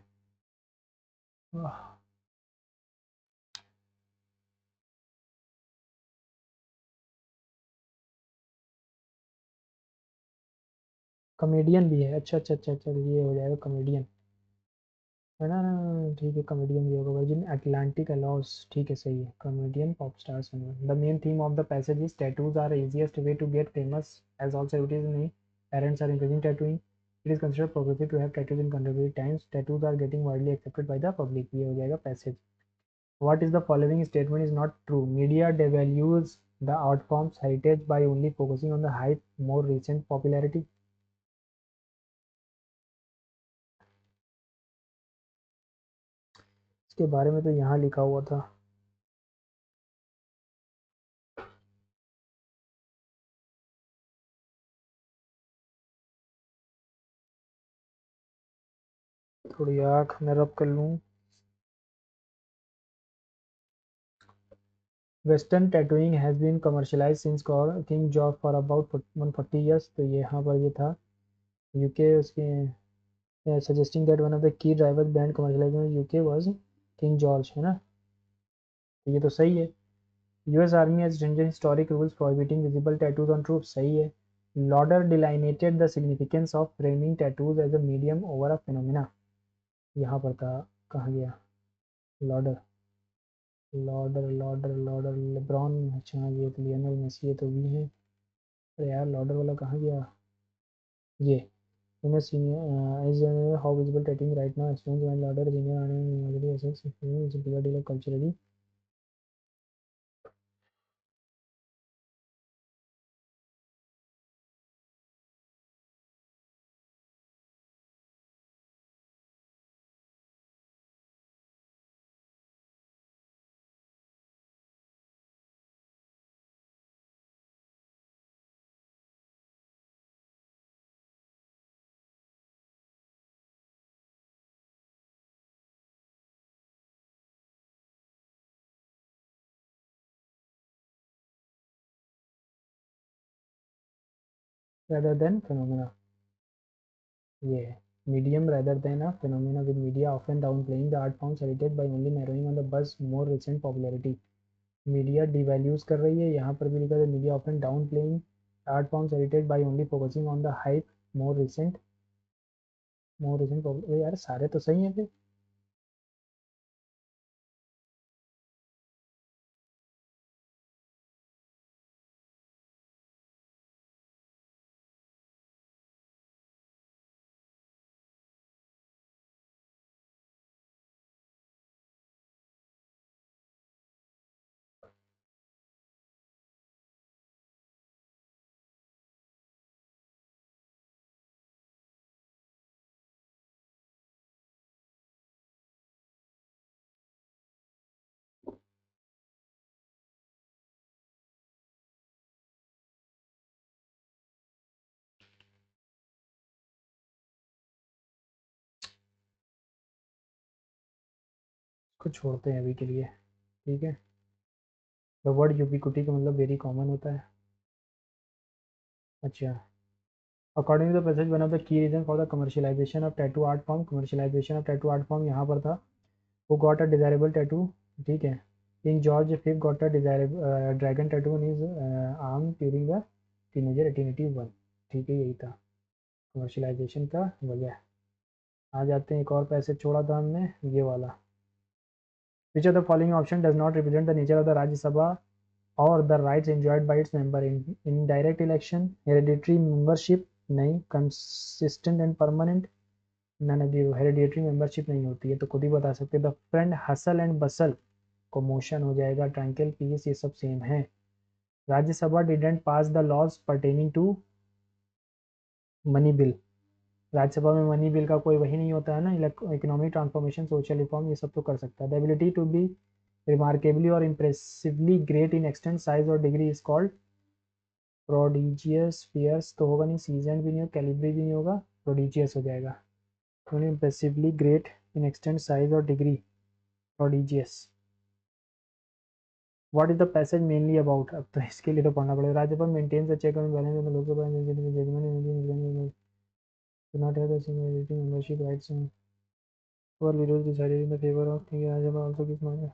कॉमेडियन भी है, अच्छा अच्छा अच्छा अच्छा, ये हो जाएगा कॉमेडियन, है ना। ठीक है, कॉमेडियन भी होगा। वर्जिन अटलांटिक अलॉस, ठीक है सही है। Comedian, pop stars. The main theme of the passage is tattoos are easiest way to get famous as also it is नहीं। Parents are increasing tattooing, it is considered progressive to have tattoos in contemporary times, tattoos are getting widely accepted by the public. ये हो जाएगा passage. What is the following statement is not true? Media devalues the art form's heritage by only focusing on the hype, more recent popularity. इसके बारे में तो यहाँ लिखा हुआ था। थोड़ी आँख मैं रब कर लूँ। Western tattooing has been commercialized since King George for about 140 years. तो ये यहाँ पर ये था UK उसके suggesting that one of the key drivers behind commercialization in UK was King George, है ना। तो ये तो सही है। US Army has stringent historic rules prohibiting visible tattoos on troops, सही है। Lauder delineated the significance of framing tattoos as a medium over a phenomena, यहाँ पर था, कहाँ गया लॉर्डर? लॉर्डर लेब्रॉन, अच्छा ये तो लियोनेल मेसी, ये तो भी है। अरे यार लॉर्डर वाला कहाँ गया? ये in a senior as how visible tattooing right now explains when Lauder Junior and University Essex is a bigger deal culturally. rather than phenomena. ये है medium rather than a phenomena, with media often downplaying the art forms heritage by only narrowing on the buzz more recent popularity. Media devalues कर रही है, यहाँ पर भी लिखा है media often downplaying art forms heritage by only focusing on the hype more recent यार सारे तो सही हैं फिर। इसको छोड़ते हैं अभी के लिए, ठीक है। द वर्ड यूबिक्विटी का मतलब वेरी कॉमन होता है। अच्छा, according to the passage one of the key reason for the commercialization of tattoo art form, commercialization of tattoo art form यहाँ पर था, वो गॉट अ डिजायरेबल टैटू, ठीक है। King George fifth got a desirable dragon tattoo in his arm during the teenager 1881, ठीक है, यही था कमर्शियलाइजेशन का वजह। आ जाते हैं, एक और पैसेज छोड़ा था हमने, ये वाला। Which of the following option does not represent the nature of the Rajya Sabha और the rights enjoyed by its member in direct election, hereditary membership, नहीं, consistent and permanent, none of the hereditary membership नहीं होती है तो खुद ही बता सकते। The friend hustle and bustle को मोशन हो जाएगा, ट्रैंकल पीस, ये सब सेम है। Rajya Sabha didn't pass the laws pertaining to money bill, Rajya Sabha में मनी बिल का कोई वही नहीं होता है ना, इकोनॉमिक ट्रांसफॉर्मेशन, सोशल रिफॉर्म, ये सब तो कर सकता है। The ability to be remarkably और impressively great in extent size और degree is called prodigious, fierce तो होगा नहीं, सीजन भी नहीं होगा, कैलिब्री भी नहीं होगा, प्रोडिजियस हो जाएगा। Impressively great in extent size और degree, prodigious. What is the passage mainly about, अब तो इसके लिए तो पढ़ना पड़ेगा। राज्यपाल maintains the check and balance in the Lok Sabha judgement not have the similarity membership rights और leaders decided in the favour of thing, राज्यपाल आल्सो किस मामले।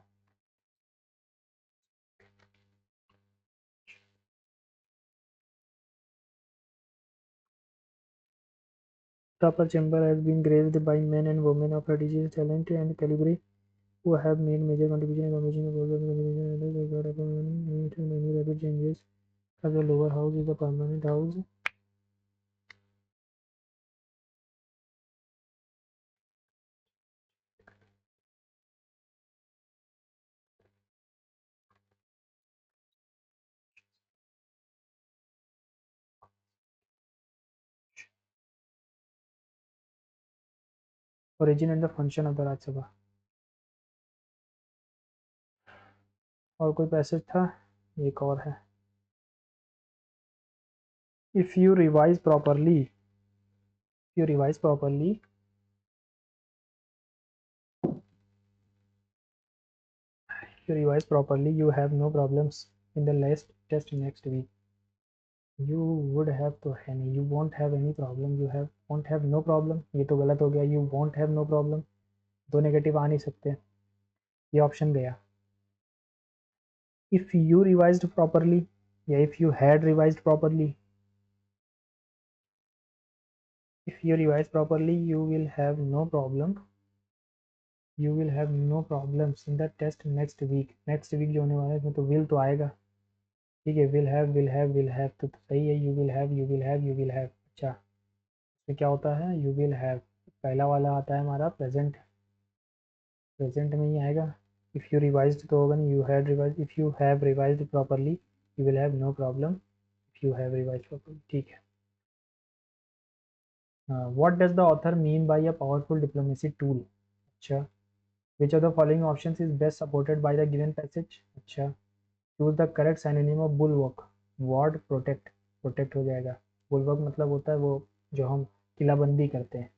The upper chamber has been graced by men and women of prodigious talent and calibre who have made major contribution in formation of all the many rapid changes. As the lower house is the permanent house. Origin and the function of the Rajya Sabha. और कोई passage था, एक और है। If you revise properly, if you revise properly, you have no problems in the last test next week. You would have to है नहीं, you won't have any problem, you have won't have no problem, ये तो गलत हो गया, you won't have no problem, दो negative आ नहीं सकते, ये ऑप्शन गया। If you revised properly या if you had revised properly, if you revise properly you will have no problem, you will have no problems in the test next week जो होने वाला है इसमें तो will तो आएगा, ठीक है, will have तो सही है, you will have। अच्छा, इसमें क्या होता है, you will have पहला वाला आता है हमारा प्रेजेंट, प्रेजेंट में ही आएगा। इफ़ यू रिवाइज्ड तो होगा नहीं, you had revise, if you have revised properly you will have no problem if you have revised properly, ठीक है। What does the author mean by a powerful diplomacy tool, अच्छा। Which of the following options is best supported by the given passage, अच्छा। Choose the correct synonym of bulwark, ward protect, protect हो जाएगा। Bulwark मतलब होता है वो जो हम किलाबंदी करते हैं,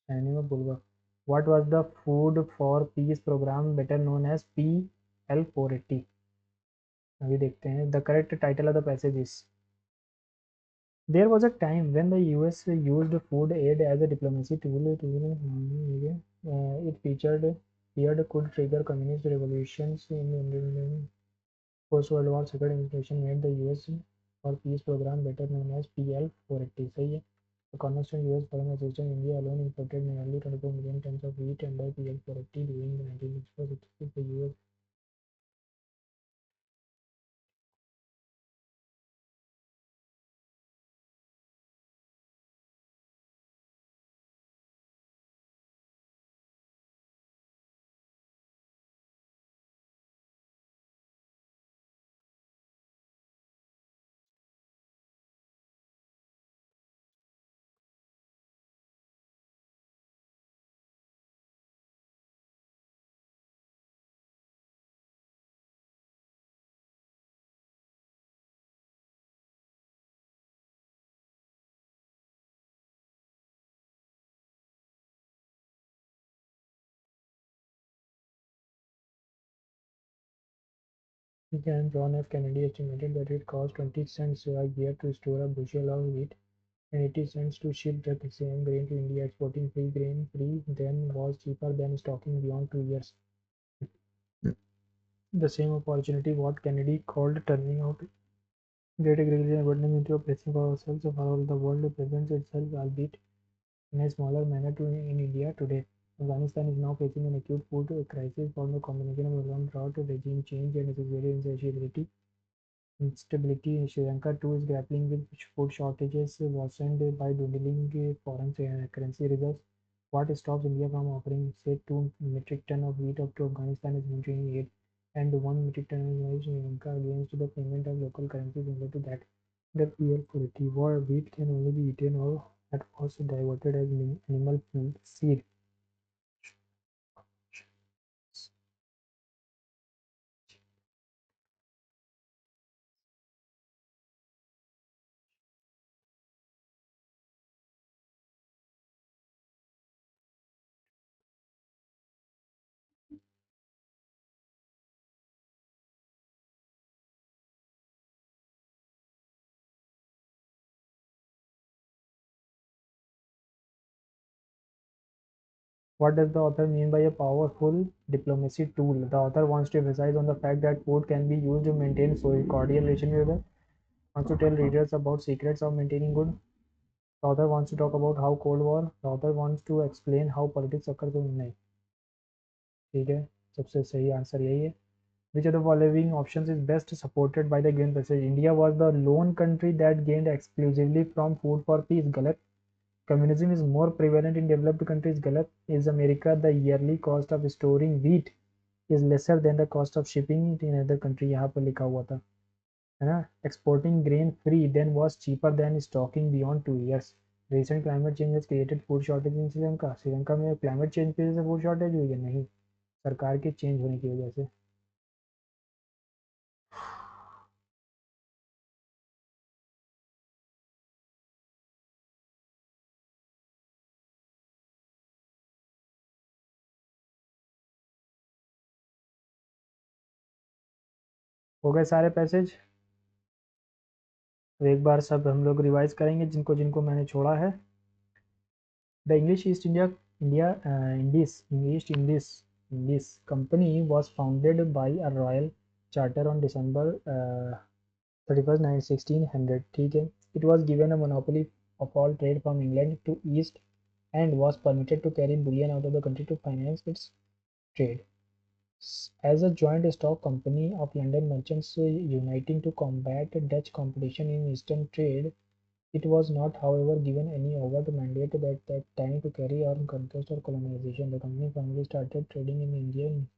synonym of bulwark. What was the Food for Peace program better known as PL480, अभी देखते हैं। The correct title of the passage is, There was a time when the US used food aid as a diplomacy tool. It feared could trigger communist revolutions in Indian post-World War. Second administration made the US for Peace program, better known as PL-480. सही है. The constant US foreign assistance, India alone imported nearly 24 million tons of wheat under PL-480 during the 1964-66. The US. Again, John F. Kennedy estimated that it cost 20 cents a year to store a bushel of wheat and 80 cents to ship the same grain to India. Exporting free grain free then was cheaper than stocking beyond 2 years. The same opportunity what Kennedy called turning out great agriculture abundance into a blessing for ourselves of all the world presents itself, albeit in a smaller manner to in India today. Afghanistan is now facing an acute food crisis from the combination of prolonged drought, regime change, and severe insatiability. Instability in Sri Lanka too is grappling with food shortages worsened by dwindling foreign currency reserves. What stops India from offering, say, 2 metric ton of wheat up to Afghanistan is military aid, and 1 metric ton of Sri Lanka against the payment of local currency similar to that. The PL-480 war wheat can only be eaten or at first diverted as animal seed. What does the author mean by a powerful diplomacy tool? The author wants to emphasize on the fact that food can be used to maintain cordial relations with others. Wants to tell readers about secrets of maintaining good. The author wants to talk about how Cold War. The author wants to explain how politics occurs in नहीं. ठीक है, सबसे सही answer यही है. Which of the following options is best supported by the given passage? India was the lone country that gained exclusively from food for peace. गलत. Communism is more prevalent in developed countries. गलत. Is America the yearly cost of storing wheat is lesser than the cost of shipping it in another country? यहाँ पर लिखा हुआ था, है ना. Exporting grain free then was cheaper than stocking beyond 2 years. Recent climate change has created food shortage in Sri Lanka. Sri Lanka में climate change की वजह से food shortage हुई है? नहीं, सरकार के चेंज होने की वजह से. हो गए सारे पैसेज. तो एक बार सब हम लोग रिवाइज करेंगे जिनको जिनको मैंने छोड़ा है. The English East Indies Company was founded by a royal charter on December 31st, 1600. ठीक है. It was given a monopoly of all trade from England to East and was permitted to carry bullion out of the country to finance its trade. As a joint stock company of London merchants uniting to combat Dutch competition in Eastern trade, it was not, however, given any overt mandate at that time to carry on conquest or colonization. The company finally started trading in India in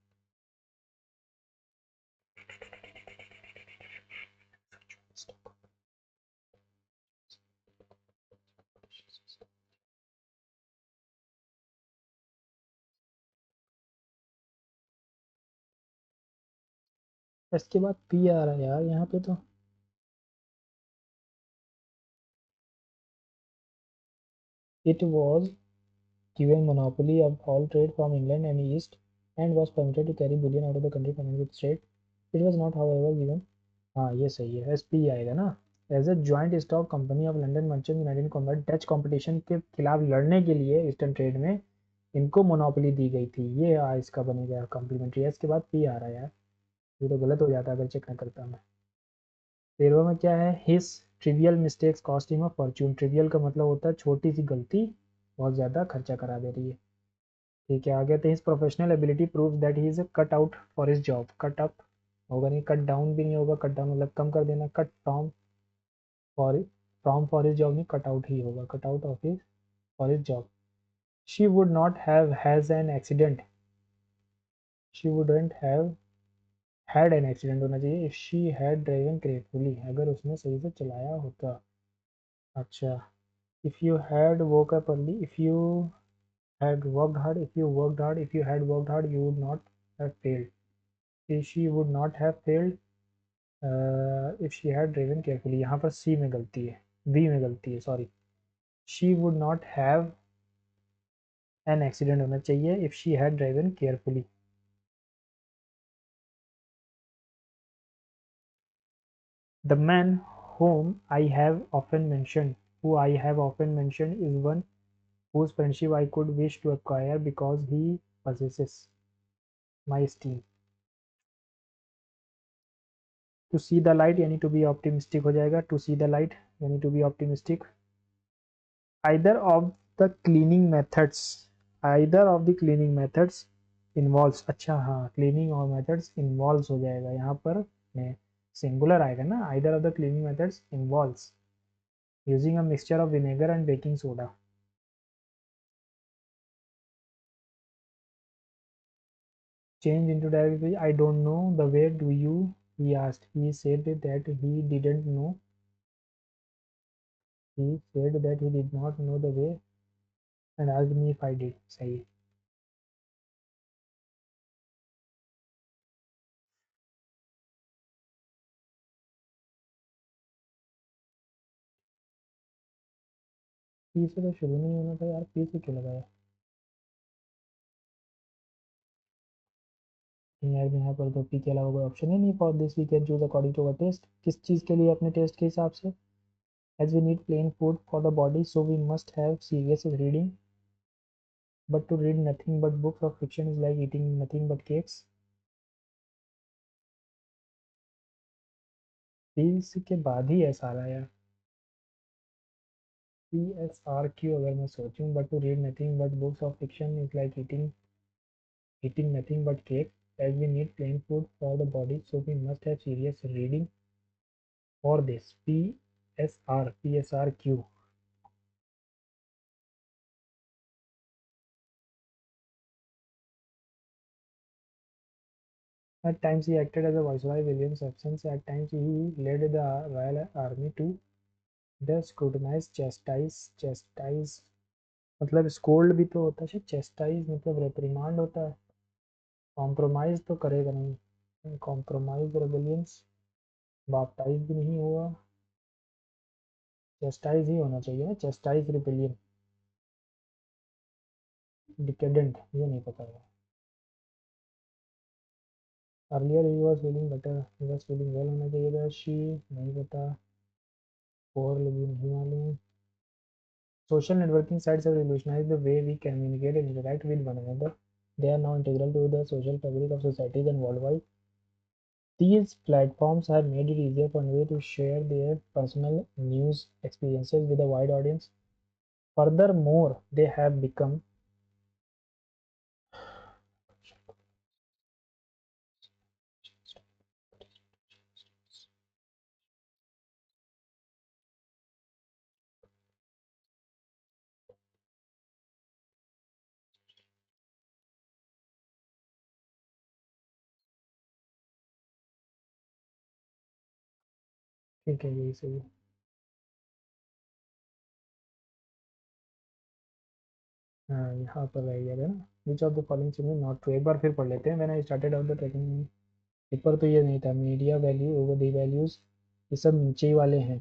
इसके बाद P आ रहा है यार यहाँ पे तो. It was given monopoly of all trade from England and East and was permitted to carry bullion out of the country finance its trade. It was not, however, given. हाँ ये सही है, एस पी आएगा ना. As a joint stock company of London merchant united convert Dutch competition के खिलाफ लड़ने के लिए ईस्टर्न ट्रेड में इनको मोनोपोली दी गई थी। ये इसका बनेगा कॉम्प्लीमेंट्री। इसके बाद पी आ रहा है यार, ये तो गलत हो जाता अगर चेक ना करता मैं। 13वां में क्या है, his trivial mistakes cost him a fortune. Trivial का मतलब होता है छोटी सी गलती बहुत ज़्यादा खर्चा करा दे रही है। ठीक है, आगे तो his professional ability proves that he is cut out for his job. Cut up होगा नहीं, कट डाउन भी नहीं होगा, कट डाउन मतलब कम कर देना, cut for from for his job नहीं, कट आउट ही होगा, cut out of his for his job. She would not have has an accident, she wouldn't have had an accident होना चाहिए, if she had driven carefully, अगर उसने सही से चलाया होता। अच्छा, if you had woke up early, if you had worked hard, if you worked hard, if you had worked hard, you would not have failed. If she would not have failed, if she had driven carefully. यहाँ पर C में गलती है, B में गलती है, sorry. She would not have an accident होना चाहिए, if she had driven carefully. The man whom I have often mentioned, who I have often mentioned, is one whose friendship I could wish to acquire because he possesses my esteem. To see the light यानी to be optimistic हो जाएगा, to see the light यानी to be optimistic. Either of the cleaning methods, either of the cleaning methods involves, अच्छा हाँ, cleaning और methods involves हो जाएगा यहाँ पर, सिंगुलर आएगा ना, either of the cleaning methods involves using a mixture of vinegar and baking soda. Change into direct speech, I don't know the way, do you, he asked, he said that he didn't know, he said that he did not know the way and asked me if I did। सही है। P से तो शुरू नहीं होना था यार, P से क्यों लगाया यार, यहाँ पर तो पी के अलावा कोई ऑप्शन ही नहीं। For this we can choose according to our taste, किस चीज़ के लिए, अपने टेस्ट के हिसाब से। As we need plain food for the body so we must have serious reading, but to read nothing but books of fiction is like eating nothing but cakes. P के बाद ही ऐसा आ रहा है यार, पी एस आर क्यू अगर मैं सोचूं, but to read nothing but books of fiction is like eating nothing but cake, as we need plain food for the body so we must have serious reading for this, P S R Q. At times he acted as a viceroy William's absence. At times he led the royal army to the scrutinize, chastise मतलब scold भी तो होता है, chastise मतलब reprimand होता है, compromise तो करेगा नहीं, compromise rebellions, baptize भी नहीं हुआ, chastise ही होना चाहिए ना, chastise rebellion, decadent ये नहीं पता है। Earlier he was feeling better, he was feeling well होना चाहिए था, she नहीं पता, poor लगी नहीं मालूम। Social networking sites have revolutionized the way we communicate and interact with one another. They are now integral to the social fabric of societies and worldwide. These platforms have made it easier for individuals to share their personal news experiences with a wide audience. Furthermore, they have become ठीक है, यही सही है। हाँ, यहाँ पर रह गया था ना, which of the following statement not true, एक बार फिर पढ़ लेते हैं। When I started out the tracking paper तो ये नहीं था, media value over the values, ये सब नीचे ही वाले हैं।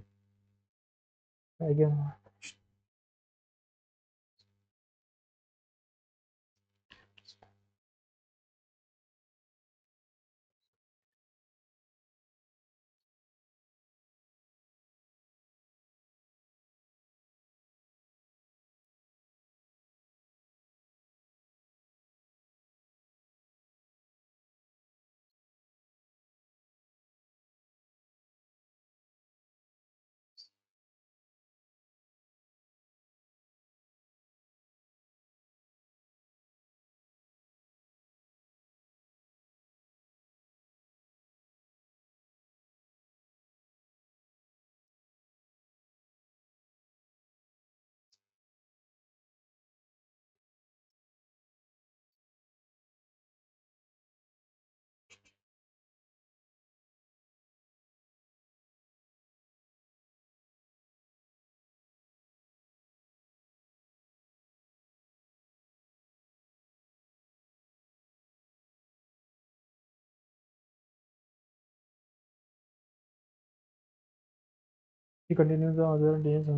He continues the other days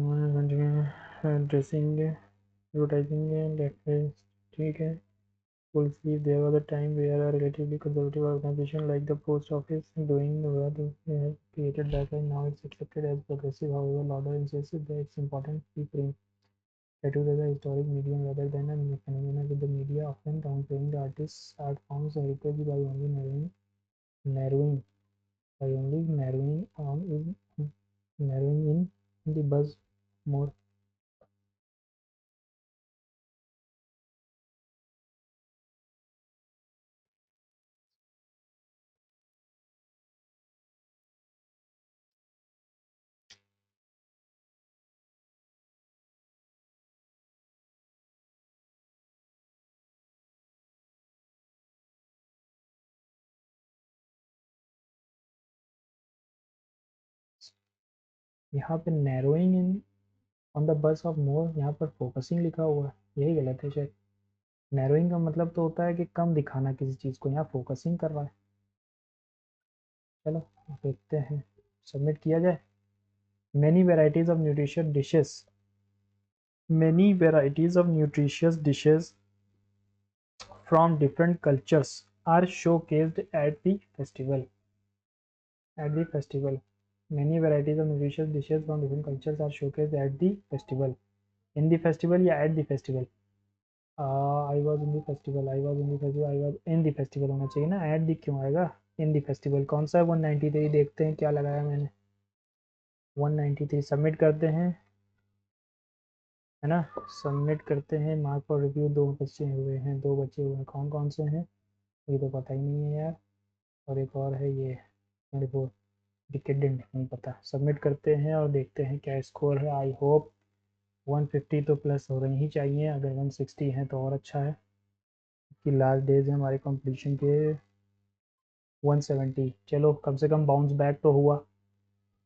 dressing advertising date ठीक है full sleeve. There was a time where a relatively conservative organization like the post office doing the work they have created backlash. Now it's accepted as progressive. However, Lauder insists that it's important to keep tattoos as a historic medium rather than a phenomenon, with the media often downplaying the artist's art form's heritage by only narrowing narrowing in the buzz more. यहाँ पे narrowing in on the buzz of more, यहाँ पर focusing लिखा हुआ है, यही गलत है शायद। नैरोइंग का मतलब तो होता है कि कम दिखाना किसी चीज़ को, यहाँ फोकसिंग कर रहा है। चलो देखते हैं, सबमिट किया जाए। Many varieties of nutritious dishes many varieties of nutritious dishes from different cultures are showcased at the festival many varieties of nutritious dishes from different cultures are showcased at the festival, in the festival या at the festival। I was in the festival, I was in the festival, I was in the festival होना चाहिए ना, at the क्यों आएगा, in the festival। कौन सा है 193, देखते हैं क्या लगाया मैंने। 193 सबमिट करते हैं, है ना, सबमिट करते हैं। मार्क फॉर रिव्यू दो बचे हुए हैं, कौन कौन से हैं ये तो पता ही नहीं है यार। और एक और है ये 24 डिकेडेंट, नहीं पता। सबमिट करते हैं और देखते हैं क्या स्कोर है। आई होप 150 तो प्लस हो रही ही चाहिए, अगर 160 है तो और अच्छा है कि लास्ट डेज है हमारे कंप्लीशन के। 170, चलो कम से कम बाउंस बैक तो हुआ,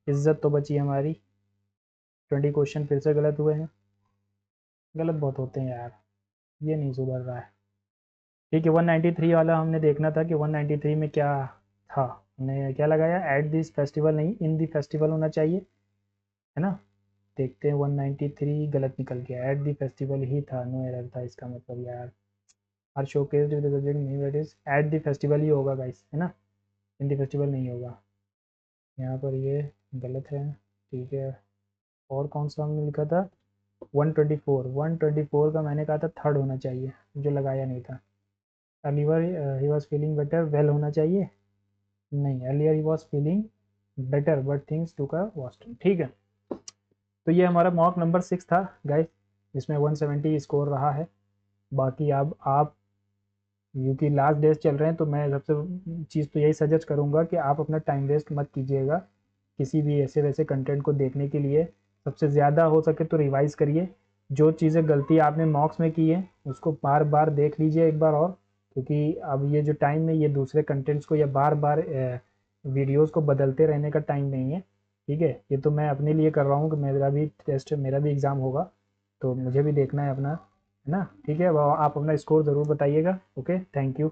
इज्जत तो बची हमारी। 20 क्वेश्चन फिर से गलत हुए हैं, गलत बहुत होते हैं यार, ये नहीं सुधर रहा है। ठीक है, 193 वाला हमने देखना था कि 193 में क्या था। हमने क्या लगाया, एट दिस फेस्टिवल नहीं, इन दी फेस्टिवल होना चाहिए, है ना। देखते हैं 193 गलत निकल गया, एट दी फेस्टिवल ही था, नो एरर था इसका मतलब यार। Are showcased with the subject new it is at the festival ही होगा गाइस, है ना, इन दी फेस्टिवल नहीं होगा। यहाँ पर ये गलत है, ठीक है। और कौन सा हमने लिखा था, 124 का मैंने कहा था थर्ड होना चाहिए, जो लगाया नहीं था। Earlier he was feeling better, well होना चाहिए, नहीं, earlier he was feeling better but things took a worst. ठीक है, तो ये हमारा मॉक नंबर 6 था गाइस, जिसमें 170 स्कोर रहा है। बाकी अब आप, क्योंकि लास्ट डेज चल रहे हैं, तो मैं सबसे चीज़ तो यही सजेस्ट करूँगा कि आप अपना टाइम वेस्ट मत कीजिएगा किसी भी ऐसे वैसे कंटेंट को देखने के लिए। सबसे ज़्यादा हो सके तो रिवाइज़ करिए, जो चीज़ें गलती आपने मॉक्स में की है उसको बार बार देख लीजिए एक बार और, क्योंकि अब ये जो टाइम है ये दूसरे कंटेंट्स को या बार बार वीडियोज़ को बदलते रहने का टाइम नहीं है। ठीक है, ये तो मैं अपने लिए कर रहा हूँ कि मेरा भी टेस्ट, मेरा भी एग्ज़ाम होगा, तो मुझे भी देखना है अपना, है ना। ठीक है, आप अपना स्कोर ज़रूर बताइएगा। Okay, thank you.